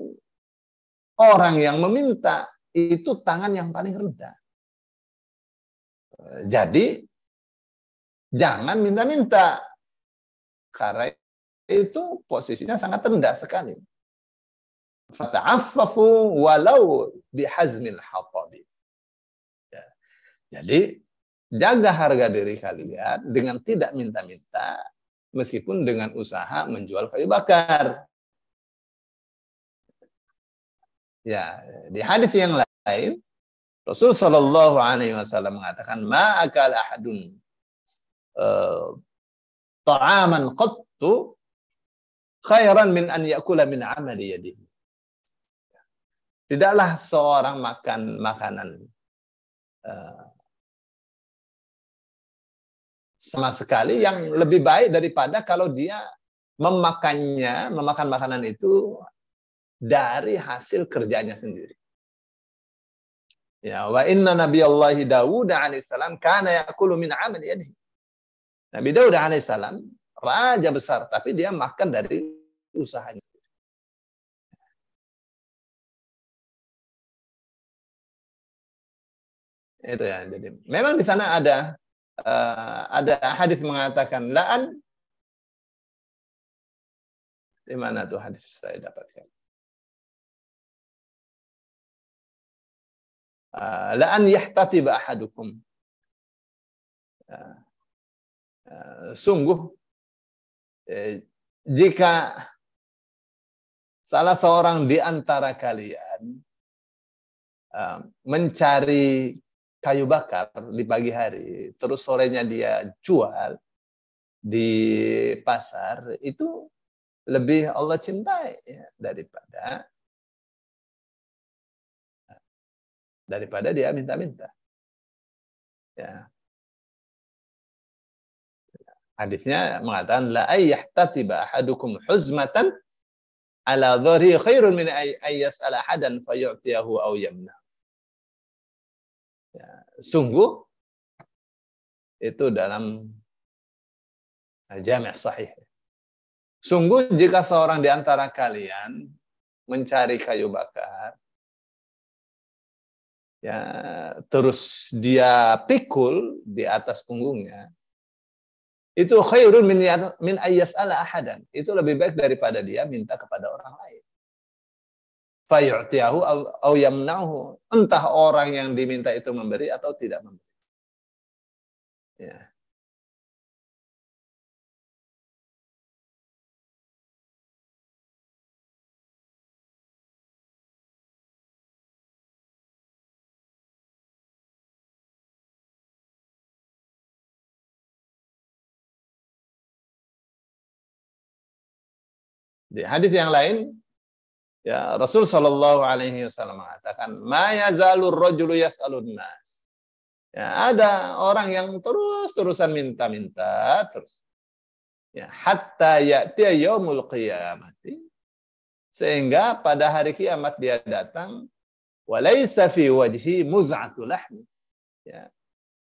orang yang meminta, itu tangan yang paling rendah. Jadi jangan minta-minta. Karena itu posisinya sangat rendah sekali. Fata'affafu walau bihazmil hatabi. Ya. Jadi jaga harga diri kalian dengan tidak minta-minta, meskipun dengan usaha menjual kayu bakar. Ya, di hadis yang lain Rasul Shallallahu Alaihi Wasallam mengatakan, ma akal ahadun ta'aman qattu khairan min an yakula min amali yadihi. Tidaklah seorang makan makanan eh, sama sekali, yang lebih baik daripada kalau dia memakan makanan itu dari hasil kerjanya sendiri. Ya, wa inna nabiyallahi Dawud alaihissalam kana yaqulu min amal yadihi. Nabi Daud alaihissalam raja besar, tapi dia makan dari usahanya. Itu ya. Jadi memang di sana ada hadis mengatakan la'an. Di mana tuh hadis saya dapatkan? La'an yahtatiba ahadukum. Sungguh jika salah seorang di antara kalian mencari kayu bakar di pagi hari, terus sorenya dia jual di pasar, itu lebih Allah cintai ya, daripada dia minta-minta. Ya. Hadisnya mengatakan la ayyahtatiba ahadukum huzmatan ala dhari khairun min ayyas'ala ahadan fayu'tiyahu aw yamna. Ya, sungguh itu dalam Jami' Sahih. Sungguh jika seorang di antara kalian mencari kayu bakar, ya, terus dia pikul di atas punggungnya, itu khairun min ayyas'ala ahadan. Itu lebih baik daripada dia minta kepada orang lain. Fayu'tiyahu aw yamnahu. Entah orang yang diminta itu memberi atau tidak memberi. Ya. Di hadis yang lain, ya, Rasul Shallallahu Alaihi Wasallam mengatakan, "Ma yazalur rajulu yas'alun nas." Ya, ada orang yang terus-terusan minta-minta terus. Ya, hatta ya'tiya yaumul qiyamati, sehingga pada hari kiamat dia datang, walaysa fi wajhi muz'atu lahmi. Ya,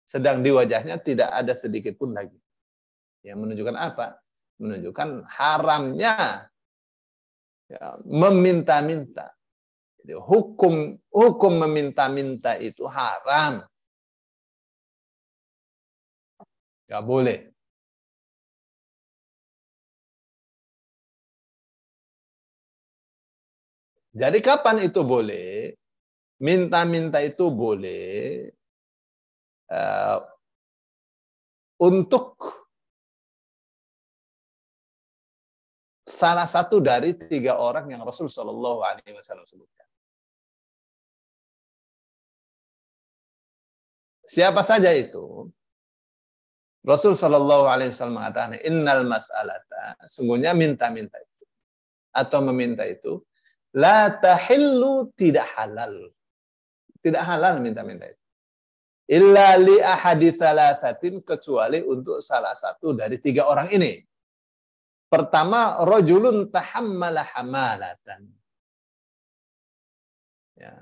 sedang di wajahnya tidak ada sedikit pun lagi. Ya, menunjukkan apa? Menunjukkan haramnya ya, meminta-minta. Jadi, hukum meminta-minta itu haram. Gak boleh. Jadi kapan itu boleh? Minta-minta itu boleh uh, untuk salah satu dari 3 orang yang Rasul Shallallahu Alaihi Wasallam sebutkan. Siapa saja itu? Rasul Shallallahu Alaihi Wasallam mengatakan, Innal mas'alata, sungguhnya minta-minta itu atau meminta itu, la tahillu, tidak halal, tidak halal minta-minta itu. Illa li ahadi thalathatin, kecuali untuk salah satu dari 3 orang ini. Pertama, rajulun tahammala hamalatan. Ya.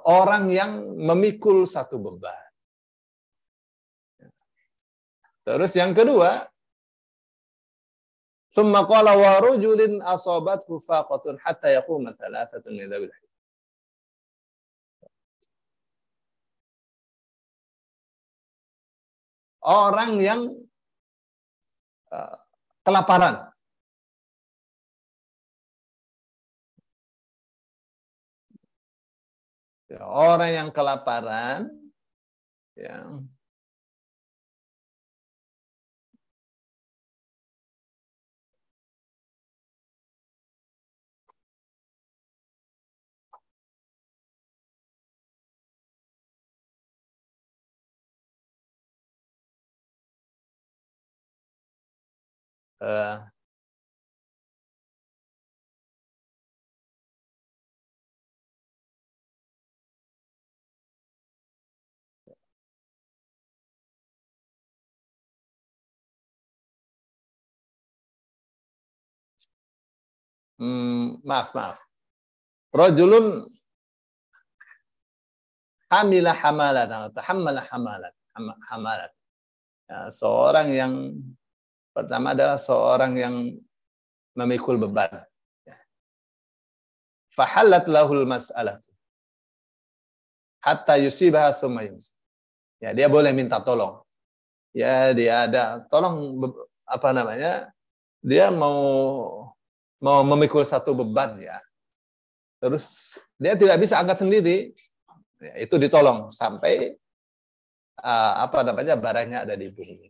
Orang yang memikul satu beban. Terus yang kedua, thumma qala wa rajulin asabathu faqatun hatta yaquma thalathatun min dhabil. Orang yang kelaparan. Orang yang kelaparan, ya, uh, maaf. Rajulun hamilah hamalat, tahammala hamalat. Ya, seorang yang pertama adalah seorang yang memikul beban. Ya. Fahallat lahul mas'alah hatta yusibaha thumma yumsi. Ya, dia boleh minta tolong. Ya, dia ada tolong apa namanya? Dia mau memikul satu beban ya. Terus dia tidak bisa angkat sendiri. Ya, itu ditolong sampai apa namanya? Barangnya ada di bumi.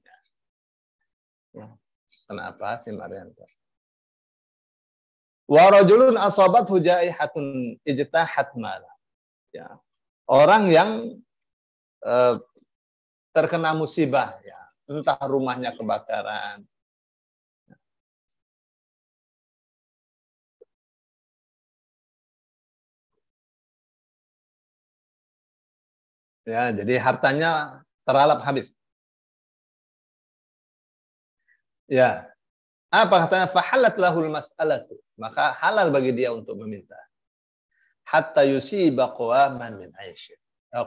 Ya. Kenapa sih Marianto? Wa rajulun asabathu jaihatun ijtahat mala. Ya. Orang yang terkena musibah ya, entah rumahnya kebakaran. Ya, jadi hartanya terlalap habis. Ya. Apa katanya? Fahalat lahul mas'alatu. Maka halal bagi dia untuk meminta. Hatta yusiba qawaman min aisyih.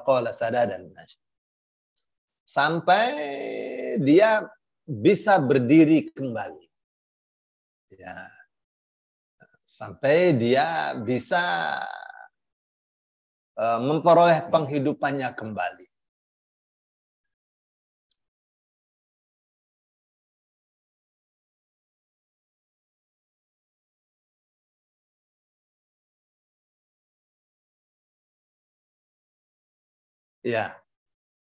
Qala sadadan min aisyih. Sampai dia bisa berdiri kembali. Ya. Sampai dia bisa memperoleh penghidupannya kembali. Ya.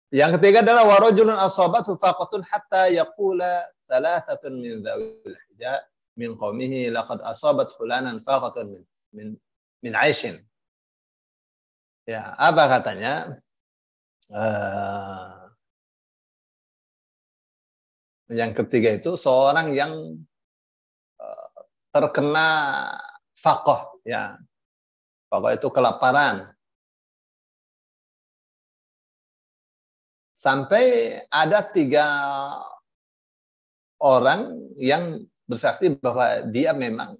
Yang ketiga adalah warajulun asabathu faqatun hatta yaqula thalathatun min dzawil hija min qaumihi laqad asabat fulanan faqatun min aishin. Ya, apa katanya? Yang ketiga itu seorang yang terkena faqah ya. Faqah itu kelaparan. Sampai ada 3 orang yang bersaksi bahwa dia memang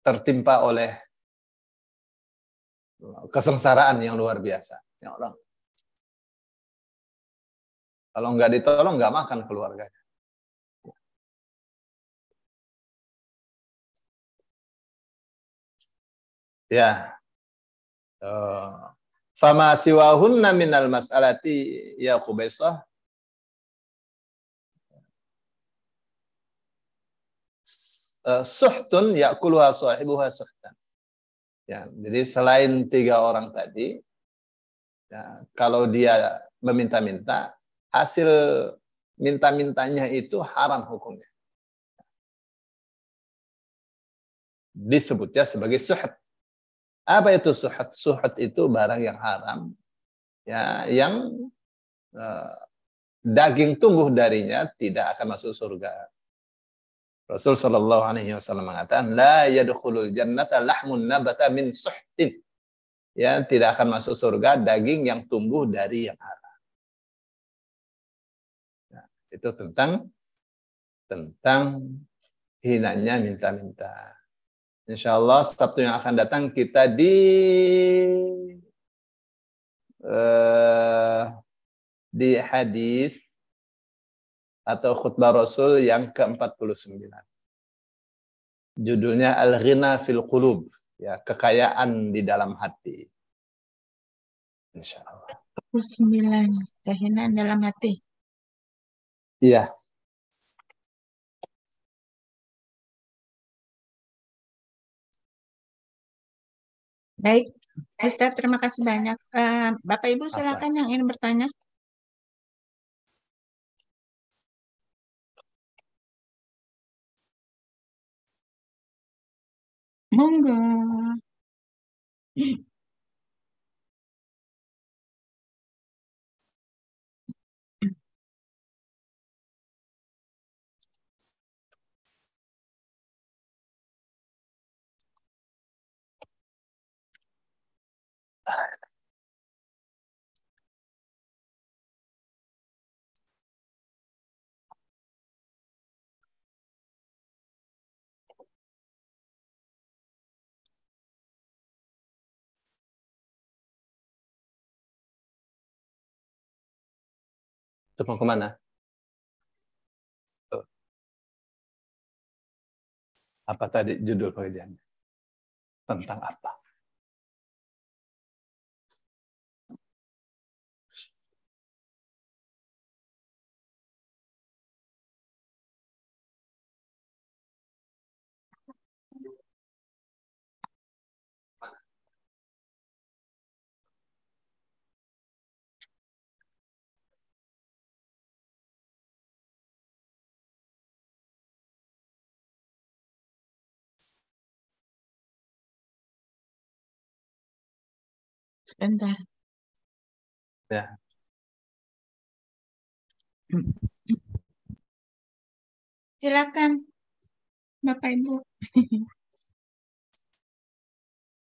tertimpa oleh kesengsaraan yang luar biasa. Ya orang kalau nggak ditolong nggak makan keluarganya. Ya. Fama siwahunna minal mas'alati ya Qubaisah suhtun ya'kuluha sahibuha suhtan. Ya, jadi selain 3 orang tadi, ya, kalau dia meminta-minta, hasil minta-mintanya itu haram hukumnya. Disebutnya sebagai suhat. Apa itu suhat? Suhat itu barang yang haram, ya, yang daging tumbuh darinya tidak akan masuk surga. Rasul Shallallahu Alaihi Wasallam mengatakan, la yadkhulul jannata lahmun nabata min suhtin. Ya, tidak akan masuk surga daging yang tumbuh dari yang haram. Nah, itu tentang hinanya minta-minta. Insya Allah Sabtu yang akan datang kita di hadis atau khutbah Rasul yang ke-49. Judulnya Al-Ghina fil Qulub, ya, kekayaan di dalam hati. Insya Allah. 49, kekayaan dalam hati. Iya. Baik, Ustaz, terima kasih banyak. Bapak Ibu silakan yang ingin bertanya. Monggo. Mau kemana? Tuh. Apa tadi judul pengajiannya? Tentang apa? Sebentar. Ya. Silakan, Bapak Ibu.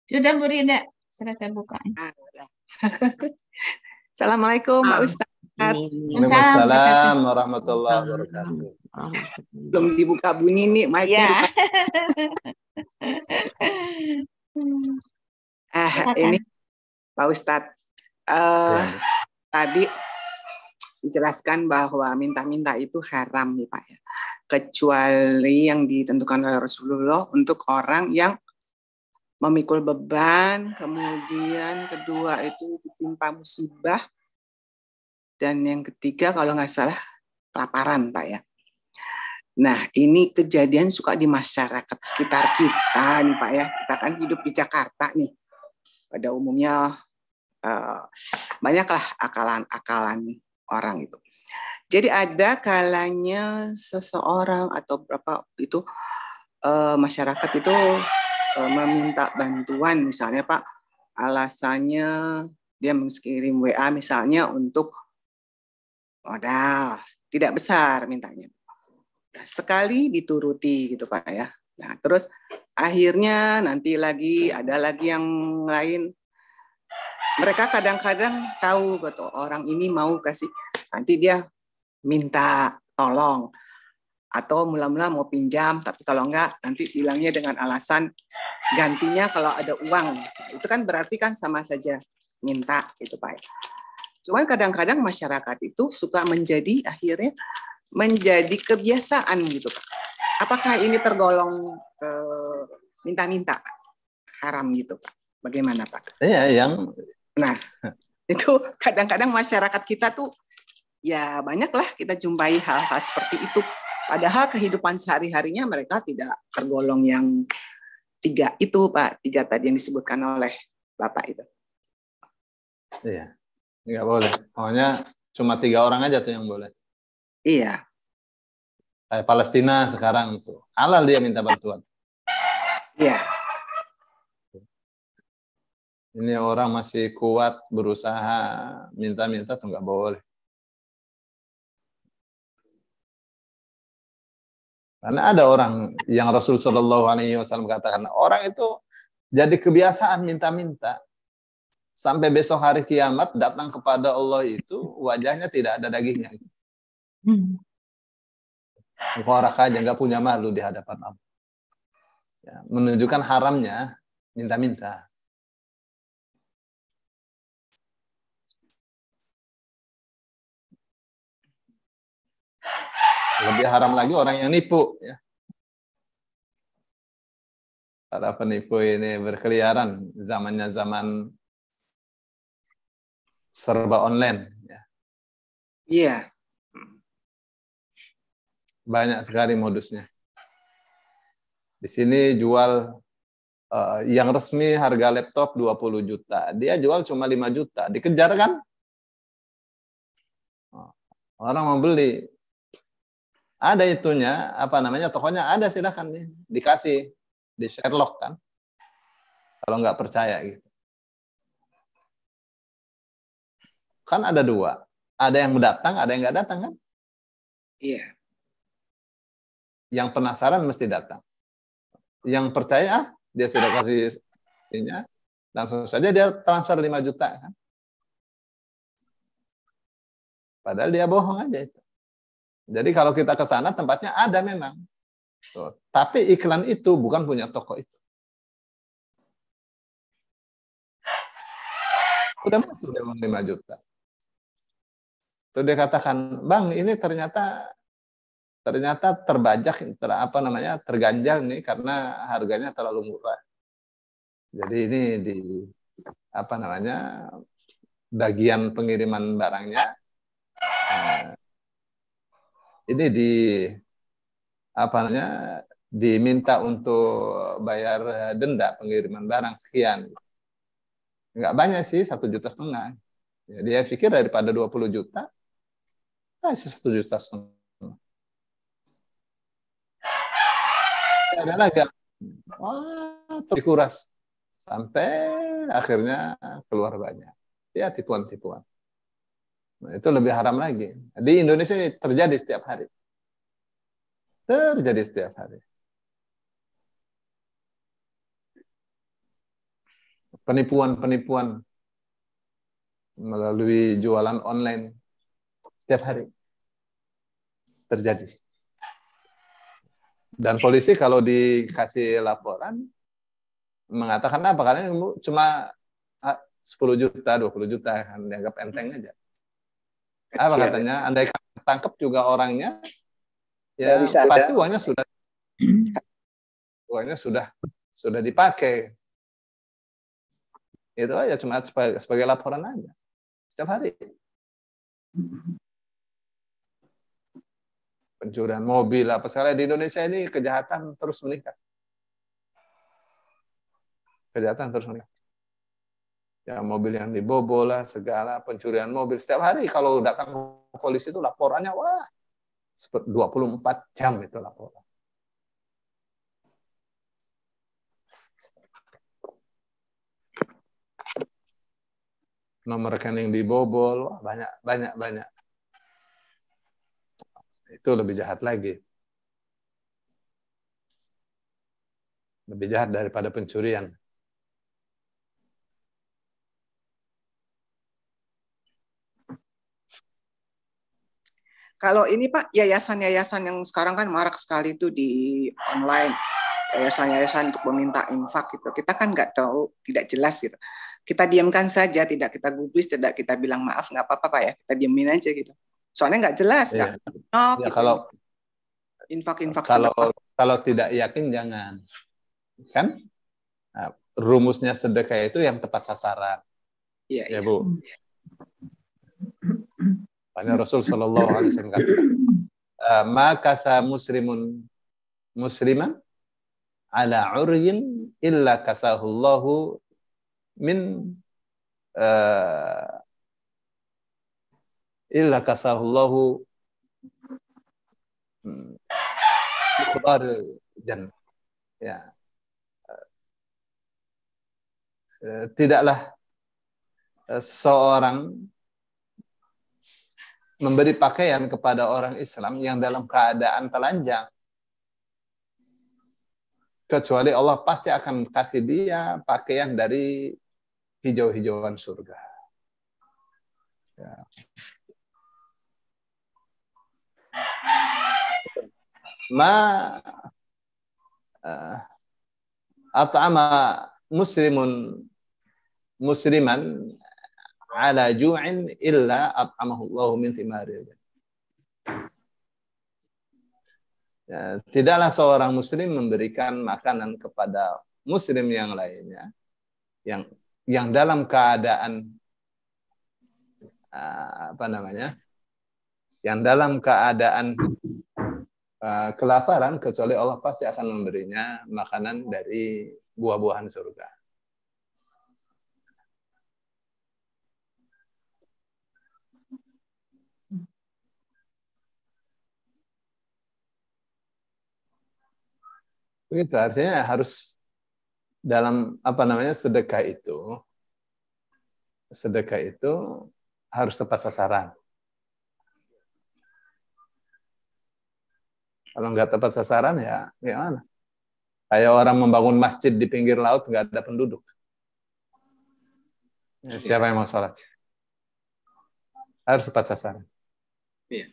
Sudah Bu Rida, sudah saya buka. Assalamualaikum Pak Ustadz. Waalaikumsalam warahmatullahi wabarakatuh. Belum dibuka Bu Nini, mic-nya. Ya. Ini Pak Ustadz. Ya. Tadi dijelaskan bahwa minta-minta itu haram nih Pak ya. Kecuali yang ditentukan oleh Rasulullah untuk orang yang memikul beban, kemudian kedua itu ditimpa musibah, dan yang ketiga kalau nggak salah kelaparan Pak ya. Nah ini kejadian suka di masyarakat sekitar kita nih Pak ya. Kita kan hidup di Jakarta nih. Pada umumnya banyaklah akalan-akalan orang itu. Jadi ada kalanya seseorang atau berapa itu masyarakat itu meminta bantuan, misalnya Pak, alasannya dia mengirim WA misalnya untuk modal, tidak besar mintanya. Nah, sekali dituruti gitu Pak ya. Nah, terus akhirnya nanti lagi ada lagi yang lain. Mereka kadang-kadang tahu gitu orang ini mau kasih, nanti dia minta tolong atau mula-mula mau pinjam, tapi kalau enggak nanti bilangnya dengan alasan gantinya kalau ada uang. Itu kan berarti kan sama saja minta gitu Pak. Cuman kadang-kadang masyarakat itu suka akhirnya menjadi kebiasaan gitu Pak. Apakah ini tergolong minta-minta haram gitu Pak? Bagaimana Pak? Iya, Nah, itu kadang-kadang masyarakat kita tuh ya banyaklah kita jumpai hal-hal seperti itu. Padahal kehidupan sehari-harinya mereka tidak tergolong yang tiga itu Pak, tiga tadi yang disebutkan oleh Bapak itu. Iya, nggak boleh. Pokoknya cuma 3 orang aja tuh yang boleh. Iya. Kayak Palestina sekarang tuh halal dia minta bantuan. Iya. Ini orang masih kuat berusaha minta-minta tuh nggak boleh. Karena ada orang yang Rasul Shallallahu Alaihi Wasallam katakan orang itu jadi kebiasaan minta-minta sampai besok hari kiamat datang kepada Allah itu wajahnya tidak ada dagingnya. Korak aja nggak punya malu di hadapan Allah. Ya, menunjukkan haramnya minta-minta. Lebih haram lagi orang yang nipu, ya. Para penipu ini berkeliaran, zamannya zaman serba online, ya. Iya. Banyak sekali modusnya. Di sini jual yang resmi harga laptop 20 juta. Dia jual cuma 5 juta. Dikejar kan? Orang mau beli. Ada itunya, apa namanya, tokonya ada, silakan nih, dikasih di Sherlock kan. Kalau nggak percaya gitu. Kan ada 2. Ada yang datang, ada yang nggak datang kan? Iya. Yang penasaran mesti datang. Yang percaya, dia sudah kasih ini, langsung saja dia transfer 5 juta kan. Padahal dia bohong aja itu. Jadi kalau kita ke sana tempatnya ada memang. Tuh. Tapi iklan itu bukan punya toko itu. Udah masuk uang 5 juta. Terus dia katakan, Bang, ini ternyata terbajak, terganjal nih karena harganya terlalu murah. Jadi ini di bagian pengiriman barangnya ini diminta untuk bayar denda pengiriman barang sekian. Nggak banyak sih, 1,5 juta. Ya, dia pikir daripada 20 juta, kasih 1,5 juta. Ada lagi, wah, dikuras sampai akhirnya keluar banyak. Ya, tipuan-tipuan. Nah, itu lebih haram lagi. Di Indonesia ini terjadi setiap hari. Terjadi setiap hari. Penipuan-penipuan melalui jualan online setiap hari terjadi. Dan polisi kalau dikasih laporan mengatakan apa? Karena cuma 10 juta, 20 juta kan dianggap enteng aja. Apa katanya? Andai tangkap juga orangnya, ya pasti uangnya sudah dipakai. Itu aja cuma sebagai laporan aja. Setiap hari. Pencurian mobil apa sekali di Indonesia ini kejahatan terus meningkat. Kejahatan terus meningkat. Ya, mobil yang dibobol lah, segala pencurian mobil. Setiap hari kalau datang ke polisi itu laporannya, wah, 24 jam itu laporan. Nomor rekening dibobol, banyak. Itu lebih jahat lagi. Lebih jahat daripada pencurian. Kalau ini Pak, yayasan-yayasan yang sekarang kan marak sekali itu di online, yayasan-yayasan untuk meminta infak gitu. Kita kan nggak tahu, tidak jelas gitu. Kita diamkan saja, tidak kita gubris, tidak kita bilang maaf, nggak apa-apa Pak ya, kita diamin aja gitu. Soalnya nggak jelas kan. Ya, gitu. kalau infak kalau tidak yakin jangan. Kan? Nah, rumusnya sedekah itu yang tepat sasaran. Ya, Bu. Karena Rasul Shallallahu Alaihi Wasallam kata, maka musliman ala uryin illa kasahullahu min illa kasahullahu khudar jannah. Ya. Tidaklah seorang memberi pakaian kepada orang Islam yang dalam keadaan telanjang, kecuali Allah pasti akan kasih dia pakaian dari hijau-hijauan surga. Ya. At'ama musliman ala ju'in illa at'amahu Allah min thimari. Ya, tidaklah seorang muslim memberikan makanan kepada muslim yang lainnya yang dalam keadaan yang dalam keadaan kelaparan, kecuali Allah pasti akan memberinya makanan dari buah-buahan surga. Begitu, artinya harus dalam sedekah itu harus tepat sasaran. Kalau nggak tepat sasaran ya gimana? Kayak orang membangun masjid di pinggir laut nggak ada penduduk. Ya, siapa yang mau sholat? Harus tepat sasaran. Iya.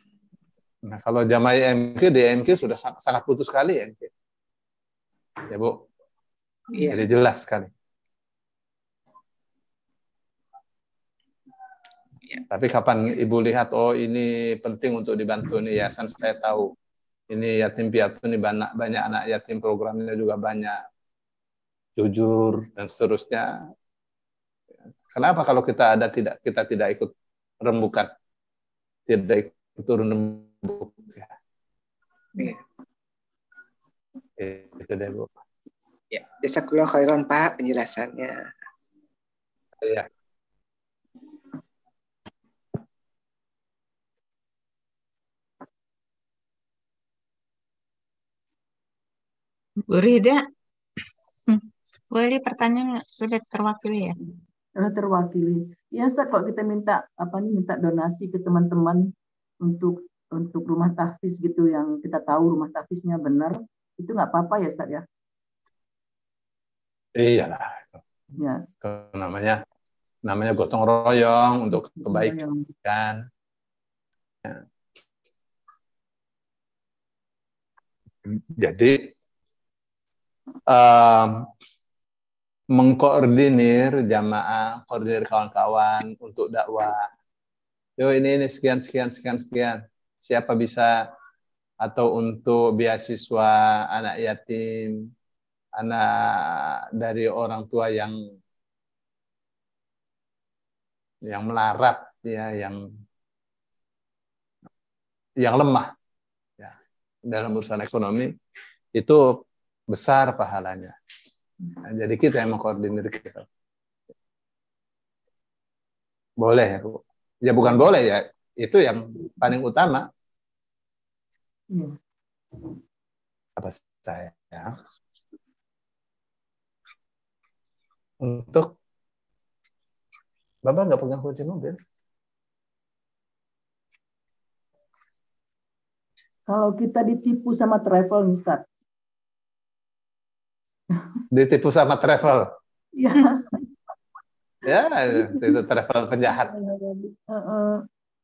Nah, kalau jamaah IMQ di IMQ sudah sangat putus sekali IMQ. Ya Bu. Iya. Jadi jelas sekali. Tapi kapan Ibu lihat, oh ini penting untuk dibantu nih yayasan, saya tahu. Ini yatim piatu ini banyak anak yatim, programnya juga banyak. Jujur dan seterusnya. Kenapa kalau kita tidak ikut rembukan? Tidak ikut turun rembuk. Ya. Itu deh, Bu. Ya, jazakallahu khairan Pak penjelasannya. Iya. Bu Rida, boleh pertanyaan sudah terwakili ya? Sudah terwakili. Ya Ustaz, kalau kita minta donasi ke teman-teman untuk rumah tahfiz gitu, yang kita tahu rumah tahfiznya benar, itu nggak apa-apa ya Ustaz ya? Iyalah. Ya. Namanya gotong royong untuk kebaikan. Ya. Jadi mengkoordinir jamaah, koordinir kawan-kawan untuk dakwah. Yo ini sekian. Siapa bisa, atau untuk beasiswa anak yatim, anak dari orang tua yang melarat, ya, yang lemah, ya, dalam urusan ekonomi, itu besar pahalanya. Nah, jadi kita yang mengkoordinir gitu. Boleh ya, Bu? Ya bukan boleh ya, itu yang paling utama. Apa saya? Ya. Untuk Bapak nggak pegang kunci mobil? Kalau kita ditipu sama travel, Ustaz. Ditipu sama travel? Iya. Ya, itu travel penjahat.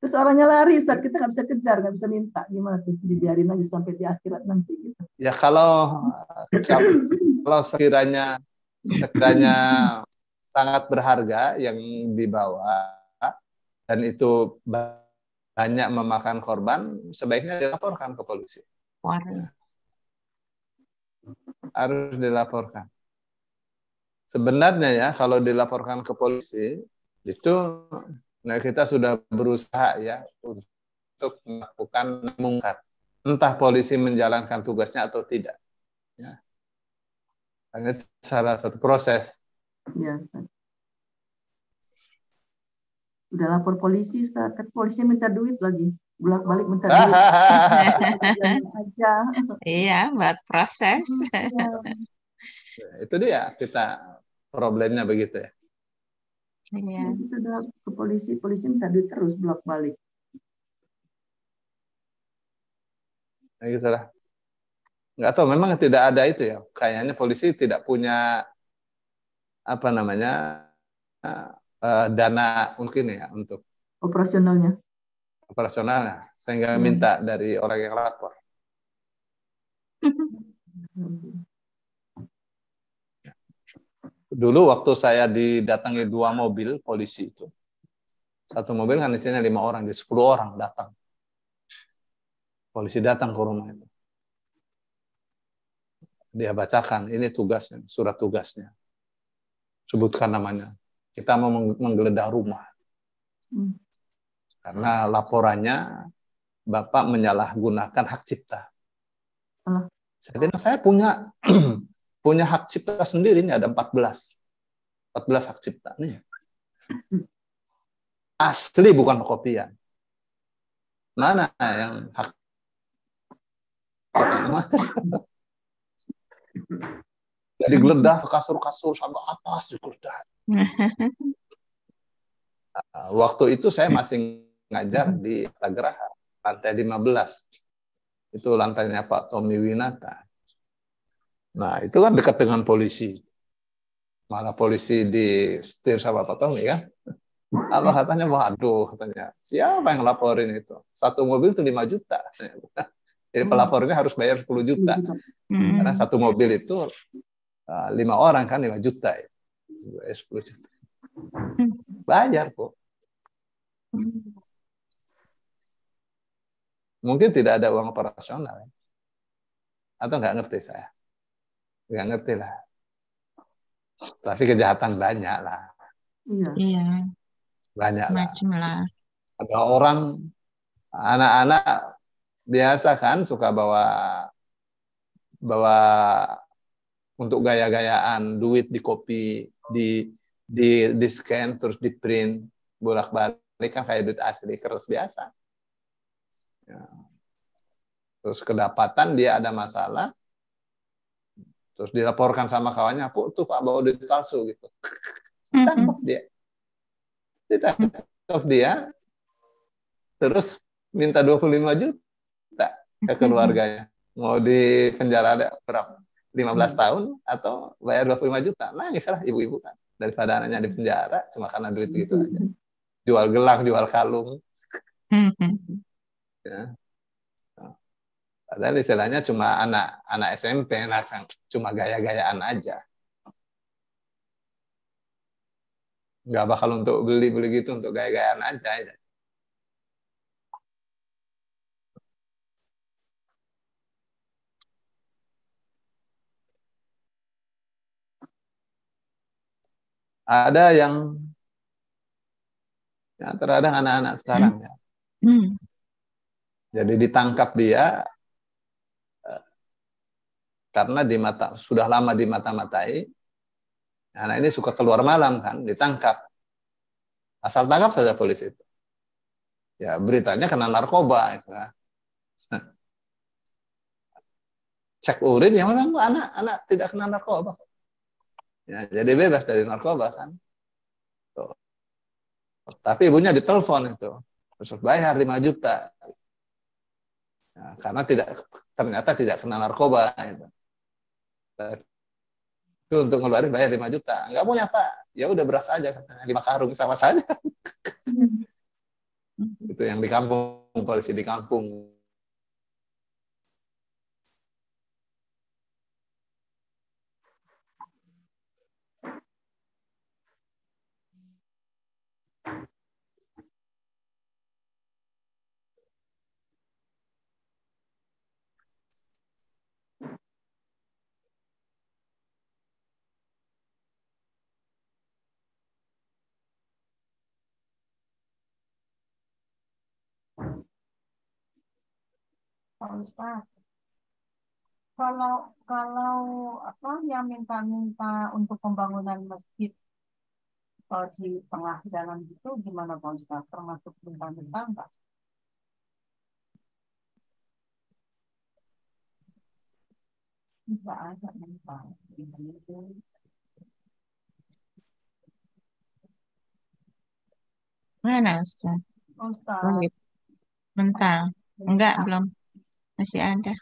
Terus orangnya lari, Ustaz. Kita nggak bisa kejar, nggak bisa minta. Gimana tuh? Dibiarin aja sampai di akhirat nanti. Gitu. Ya kalau sekiranya sangat berharga yang dibawa dan itu banyak memakan korban, sebaiknya dilaporkan ke polisi. Ya. Harus dilaporkan. Sebenarnya ya, kalau dilaporkan ke polisi, itu kita sudah berusaha ya untuk melakukan mungkar. Entah polisi menjalankan tugasnya atau tidak. Ya. Hanya salah satu proses. Ya, Ustaz. Udah lapor polisi, Ustaz. Polisi minta duit lagi. Bolak-balik minta duit. Aja. Iya, buat proses. Itu dia, kita problemnya begitu ya. Iya. Kita udah ke polisi minta duit terus bolak-balik. Nah, gitulah. Nggak tahu, memang tidak ada itu ya. Kayaknya polisi tidak punya dana mungkin ya untuk operasionalnya, sehingga minta dari orang yang lapor. Dulu waktu saya didatangi 2 mobil polisi itu, satu mobil kan isinya 5 orang, jadi 10 orang datang. Polisi datang ke rumah itu. Dia bacakan, ini tugasnya, surat tugasnya. Sebutkan namanya. Kita mau menggeledah rumah. Karena laporannya Bapak menyalahgunakan hak cipta. Saya bilang, saya punya hak cipta sendiri, ini ada 14 hak cipta nih. Asli bukan kopian. Mana yang hak jadi geledah kasur-kasur sampai atas digeledah. Waktu itu saya masih ngajar di Tagraha, lantai 15. Itu lantainya Pak Tommy Winata. Nah, itu kan dekat dengan polisi. Malah polisi di setir sama Pak Tommy kan. Apa katanya, waduh, katanya, siapa yang laporin itu? Satu mobil itu 5 juta. Jadi pelapornya harus bayar 10 juta. Karena satu mobil itu 5 orang kan 5 juta. 10 juta. Bayar kok. Mungkin tidak ada uang operasional. Ya? Atau nggak ngerti saya? Nggak ngerti lah. Tapi kejahatan banyak lah. Iya. Banyak lah. Macam lah. Ada orang, anak-anak biasa kan suka bawa untuk gaya-gayaan, duit di copy, di scan, terus di print, bolak-balik kan kayak duit asli, kertas biasa. Ya. Terus kedapatan dia ada masalah, terus dilaporkan sama kawannya, tuh Pak bawa duit palsu gitu. Ditangkap dia. Ditangkap dia, terus minta 25 juta ke keluarganya. Mau di penjara ada berapa? 15 tahun atau bayar 25 juta. Nangis lah ibu-ibu kan. Daripada anaknya di penjara cuma karena duit gitu aja. Jual gelang, jual kalung. Ya. Padahal istilahnya cuma anak SMP, cuma gaya-gayaan aja. Nggak bakal untuk beli-beli gitu, untuk gaya-gayaan aja. Ya. Ada yang ya, terkadang anak-anak sekarang ya. Jadi ditangkap dia karena sudah lama dimata-matai. Anak ini suka keluar malam kan, ditangkap. Asal tangkap saja polisi itu. Ya beritanya kena narkoba itu kan. Cek urin yang memang anak tidak kena narkoba. Ya, jadi bebas dari narkoba kan. Tuh. Tapi ibunya ditelepon itu. Terus bayar 5 juta. Ya, karena ternyata tidak kena narkoba itu. Itu untuk ngeluarin bayar 5 juta. Enggak punya Pak. Ya udah beras aja katanya 5 karung sama saja. Itu yang di kampung, polisi di kampung. Pak Ustaz, kalau apa yang minta-minta untuk pembangunan masjid di tengah jalan itu gimana Pak Ustaz? Termasuk minta-minta enggak? Tidak ada minta. Mana Ustaz? Ustaz. Oh, gitu. Bentar. Enggak, belum. Masih ada.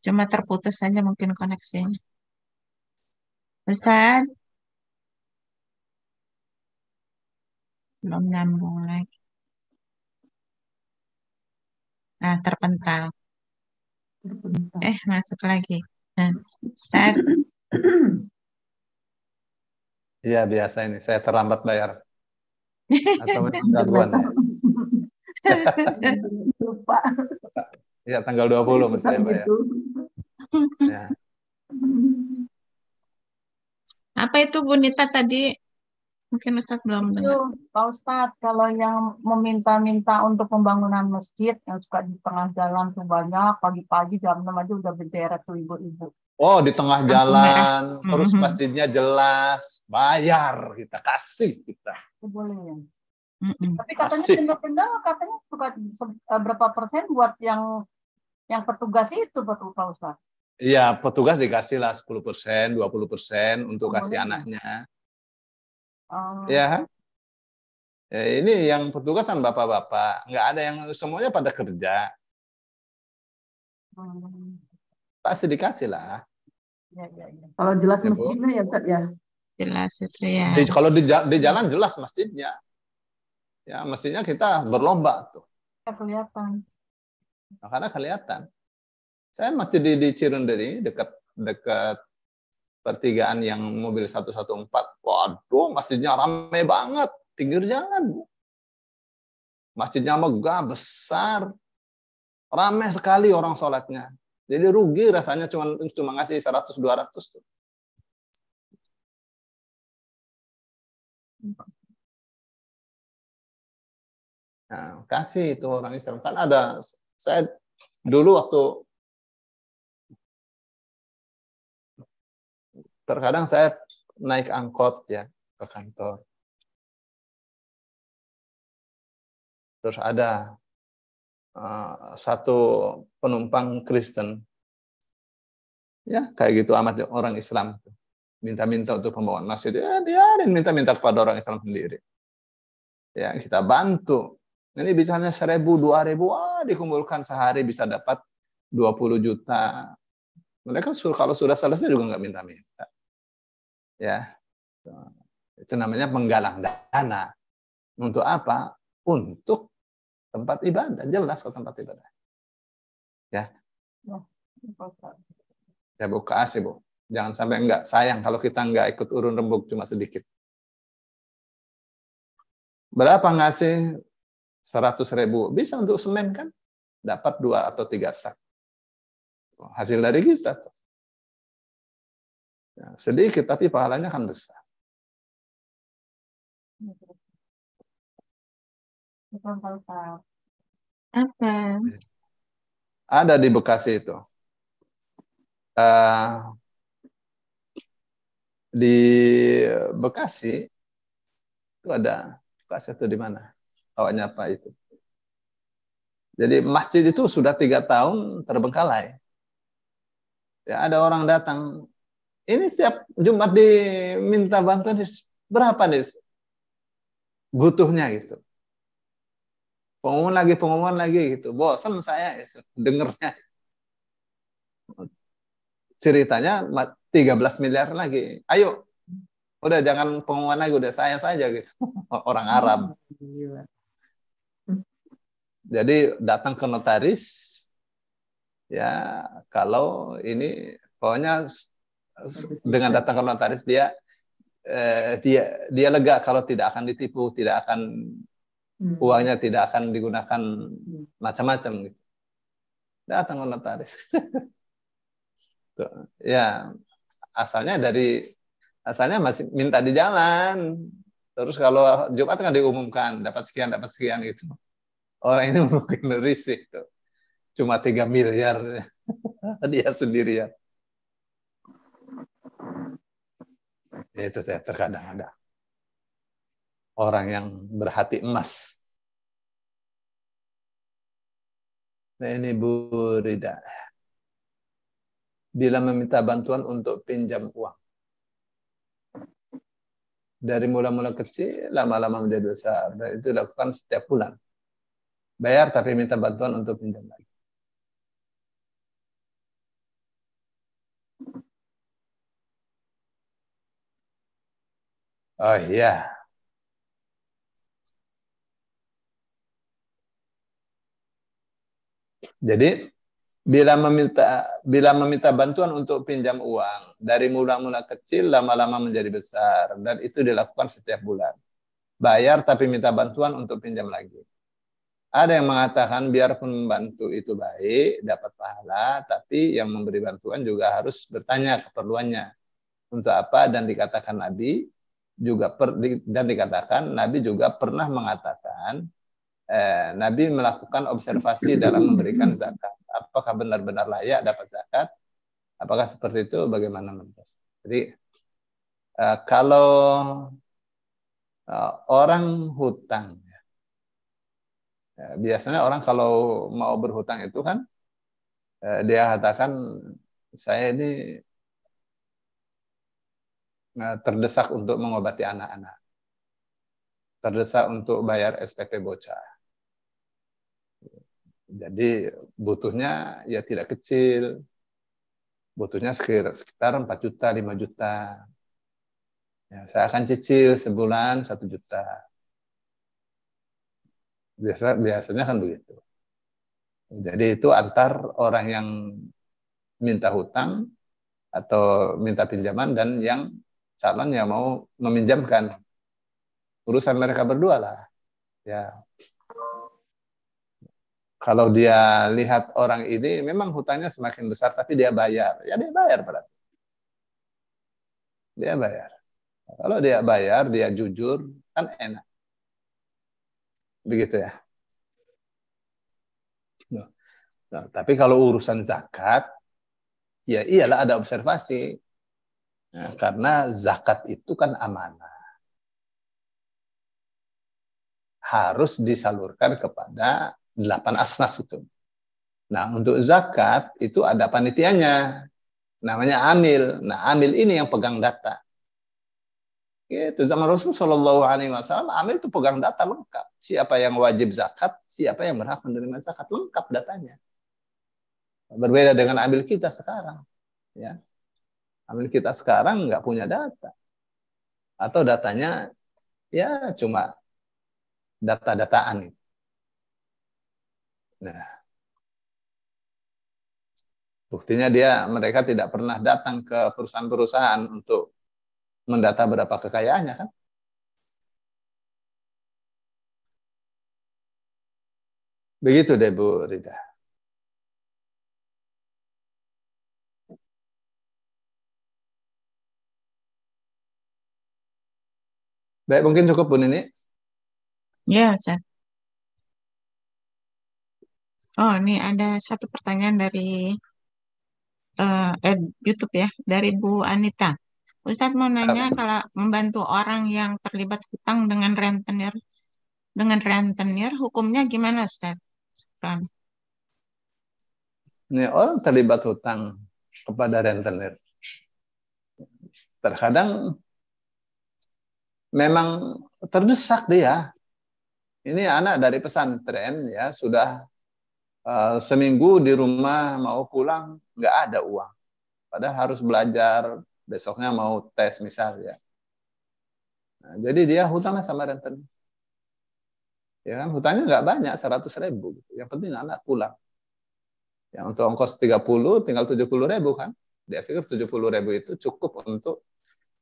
Cuma terputus saja mungkin koneksinya. Ustaz? Belum nyambung lagi. Nah, terpental. Masuk lagi. Nah, Ustaz. Iya, biasa ini. Saya terlambat bayar. Atau memang gangguan ya? Lupa. Iya, tanggal 20 mesti saya bayar. Ya. Apa itu Bu Nita tadi? Mungkin Ustaz belum dengar. Pak Ustaz, kalau yang meminta-minta untuk pembangunan masjid yang suka di tengah jalan tuh banyak, pagi-pagi jam 6 aja udah berderet tuh ibu-ibu. Oh, di tengah jalan, terus masjidnya jelas, bayar, kita kasih kita. Boleh ya. Tapi katanya tenda katanya suka berapa persen buat yang petugas itu betul Pak Ustaz? Iya, petugas dikasih lah 10%, 20% untuk kasih anaknya. Ya. Ya, ini yang petugas kan bapak-bapak, nggak ada yang semuanya pada kerja. Pasti dikasih lah. Ya. Kalau jelas masjidnya ya Ustaz ya. Jelas itu ya. Kalau di jalan jelas masjidnya. Ya, mestinya kita berlomba tuh. Kelihatan. Nah, karena kelihatan. Saya masih di Cirunderi dekat pertigaan yang mobil 114. Waduh, masjidnya ramai banget, pinggir jalan. Masjidnya megah, besar, ramai sekali orang sholatnya. Jadi rugi rasanya cuma ngasih 100-200 tuh. Nah, kasih itu orang Islam. Kan ada, saya dulu waktu, terkadang saya naik angkot ya ke kantor. Terus ada satu penumpang Kristen, ya kayak gitu amat orang Islam, minta-minta untuk pembawaan masjid, ya biarin minta-minta kepada orang Islam sendiri. Ya kita bantu. Ini bicaranya 1.000, 2.000, dikumpulkan sehari bisa dapat 20 juta. Mereka kalau sudah selesai juga nggak minta-minta. Ya, itu namanya penggalang dana. Untuk apa? Untuk tempat ibadah. Jelas kok tempat ibadah. Ya. Ya Bu, kasih Bu. Jangan sampai enggak sayang kalau kita enggak ikut urun rembuk cuma sedikit. Berapa ngasih 100.000? Bisa untuk semen kan? Dapat 2 atau 3 sak. Hasil dari kita tuh. Ya, sedikit tapi pahalanya kan besar. Apa? Ada di Bekasi itu. Di Bekasi itu ada. Bekasi itu di mana? Awaknya apa itu? Jadi masjid itu sudah 3 tahun terbengkalai. Ya, ada orang datang. Ini setiap Jumat diminta bantuan berapa nih butuhnya gitu. Pengumuman lagi gitu. Bosan saya itu dengernya. Ceritanya 13 miliar lagi. Ayo, udah jangan pengumuman lagi, udah saya saja gitu. Orang Arab. Jadi datang ke notaris, ya kalau ini pokoknya dengan datang ke notaris dia lega kalau tidak akan ditipu, tidak akan uangnya tidak akan digunakan macam-macam gitu. Datang ke notaris. Ya, asalnya masih minta di jalan. Terus kalau Jumat kan diumumkan dapat sekian gitu. Orang ini mungkin risih tuh. Cuma 3 miliar dia sendirian. Itu saya terkadang ada orang yang berhati emas. Nah, ini Bu Rida. Bila meminta bantuan untuk pinjam uang. Dari mula-mula kecil, lama-lama menjadi besar. Dan itu dilakukan setiap bulan. Bayar tapi minta bantuan untuk pinjam lagi. Oh iya. Jadi bila meminta bantuan untuk pinjam uang dari mula-mula kecil lama-lama menjadi besar dan itu dilakukan setiap bulan. Bayar tapi minta bantuan untuk pinjam lagi. Ada yang mengatakan biarpun membantu itu baik, dapat pahala, tapi yang memberi bantuan juga harus bertanya keperluannya untuk apa, dan dikatakan Nabi juga pernah mengatakan Nabi melakukan observasi dalam memberikan zakat. Apakah benar-benar layak dapat zakat? Apakah seperti itu? Bagaimana menurut Anda? Jadi kalau orang hutang, biasanya orang kalau mau berhutang itu kan dia katakan saya ini terdesak untuk mengobati anak-anak, terdesak untuk bayar SPP bocah. Jadi butuhnya ya tidak kecil, butuhnya sekitar 4 juta, 5 juta. Ya, saya akan cicil sebulan 1 juta. Biasanya kan begitu. Jadi itu antar orang yang minta hutang atau minta pinjaman dan yang calon yang mau meminjamkan. Urusan mereka berdua lah. Ya. Kalau dia lihat orang ini memang hutangnya semakin besar, tapi dia bayar. Ya dia bayar berarti. Dia bayar. Kalau dia bayar, dia jujur, kan enak. Begitu ya. Nah, tapi kalau urusan zakat, ya iyalah ada observasi. Nah, karena zakat itu kan amanah. Harus disalurkan kepada 8 asnaf itu. Nah, untuk zakat itu ada panitianya. Namanya amil. Nah, amil ini yang pegang data. Itu zaman Rasul Shallallahu Alaihi Wasallam, amil itu pegang data lengkap. Siapa yang wajib zakat, siapa yang berhak menerima zakat, lengkap datanya. Berbeda dengan amil kita sekarang. Ya, amil kita sekarang nggak punya data, atau datanya ya cuma data-dataan. Nah, buktinya mereka tidak pernah datang ke perusahaan-perusahaan untuk mendata berapa kekayaannya kan. Begitu deh Bu Rida. Baik, mungkin cukup Bu Nini. Ya, Ustaz. Oh, ini ada satu pertanyaan dari YouTube ya, dari Bu Anita. Ustadz mau nanya, kalau membantu orang yang terlibat hutang dengan rentenir, hukumnya gimana, Ustadz? Ini orang terlibat hutang kepada rentenir. Terkadang memang terdesak dia. Ini anak dari pesantren ya, sudah seminggu di rumah, mau pulang nggak ada uang. Padahal harus belajar, besoknya mau tes misalnya. Nah, jadi dia hutangnya sama rentenir. Ya kan, hutangnya nggak banyak, 100.000. Yang penting anak pulang. Ya, untuk ongkos 30, tinggal 70.000 kan. Dia pikir 70.000 itu cukup untuk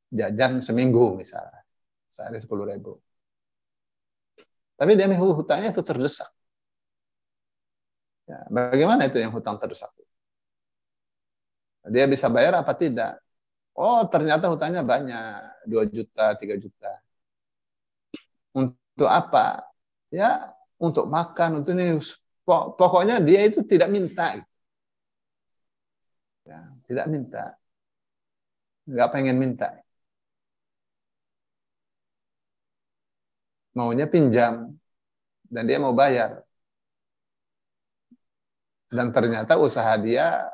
jajan seminggu misalnya. Sehari 10.000. Tapi dia hutangnya itu terdesak. Ya, bagaimana itu yang hutang terdesak? Dia bisa bayar apa tidak? Oh, ternyata hutangnya banyak. 2 juta, 3 juta. Untuk apa? Ya, untuk makan, untuk ini. Pokoknya dia itu tidak minta. Ya, tidak minta. Nggak pengen minta. Maunya pinjam. Dan dia mau bayar. Dan ternyata usaha dia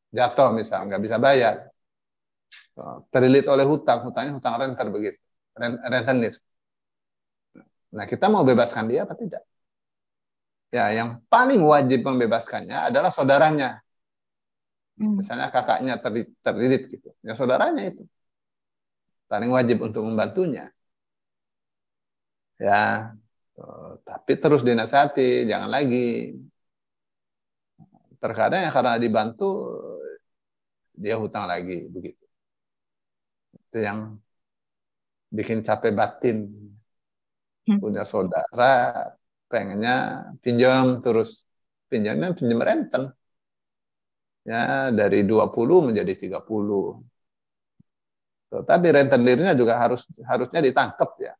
jatuh misalnya, nggak bisa bayar. Terlilit oleh hutangnya hutang renter begitu. Rentenir. Nah, kita mau bebaskan dia apa tidak? Ya, yang paling wajib membebaskannya adalah saudaranya. Misalnya kakaknya terlilit gitu. Ya saudaranya itu. Paling wajib untuk membantunya. Ya, tapi terus dinasihati, jangan lagi. Terkadang ya karena dibantu dia hutang lagi begitu. Itu yang bikin capek batin. Punya saudara pengennya pinjam terus. Pinjamnya pinjam renten. Ya, dari 20 menjadi 30. Tapi rentenirnya juga harusnya ditangkap ya.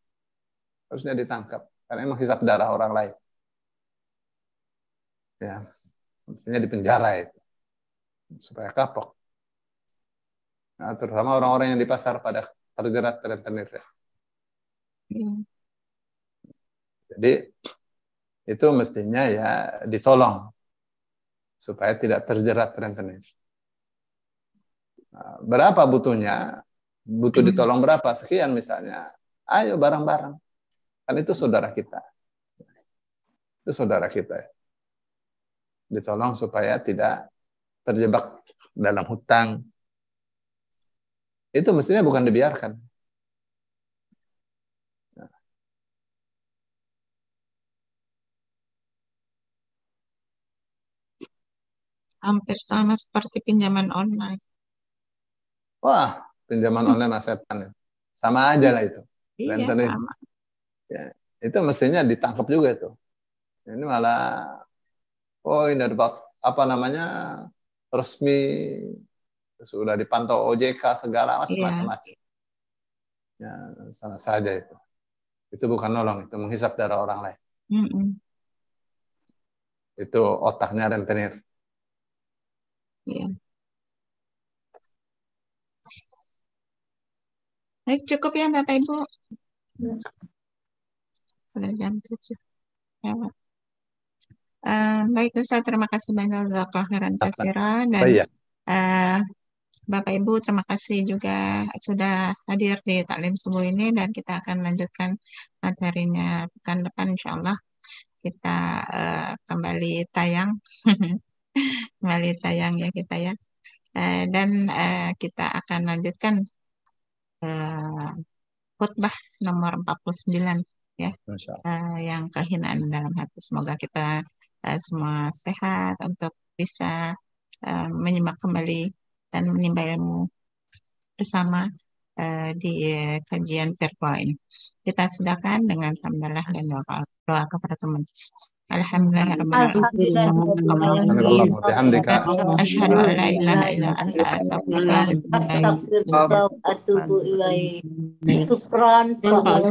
Harusnya ditangkap karena emang hisap darah orang lain. Ya, mestinya dipenjara itu supaya kapok. Nah, terutama orang-orang yang di pasar pada terjerat rentenir. Jadi itu mestinya ya ditolong supaya tidak terjerat rentenir. Nah, berapa butuhnya? Butuh ditolong berapa? Sekian misalnya. Ayo bareng-bareng. Kan itu saudara kita. Itu saudara kita. Ditolong supaya tidak terjebak dalam hutang. Itu mestinya bukan dibiarkan. Hampir sama seperti pinjaman online. Wah, pinjaman online asetan. Sama aja lah itu. Iya, sama. Ya, itu mestinya ditangkap juga itu. Ini malah Oh, ini ada apa namanya, resmi, sudah dipantau OJK segala macam-macam. Ya, salah saja itu. Itu bukan nolong, itu menghisap darah orang lain. Itu otaknya rentenir. Iya. Baik, cukup ya Bapak Ibu. Sudah jam 7. Lewat. Baik Ustaz, terima kasih banyak jazakallahu khairan katsira, dan Iya. Bapak Ibu terima kasih juga sudah hadir di taklim subuh ini, dan kita akan lanjutkan materinya pekan depan insyaallah. Kita kembali tayang kembali tayang ya kita ya, dan kita akan lanjutkan khutbah nomor 49 ya, yang kehinaan dalam hati. Semoga kita semua sehat untuk bisa menyimak kembali dan menimba ilmu bersama di kajian virtual ini. Kita sudakan dengan alhamdulillah dan doa kepada teman. Alhamdulillahirrahmanirrahim. Asyhadu an la ilaha illa anta astaghfiruka wa atubu ilaik. Syukran Pak.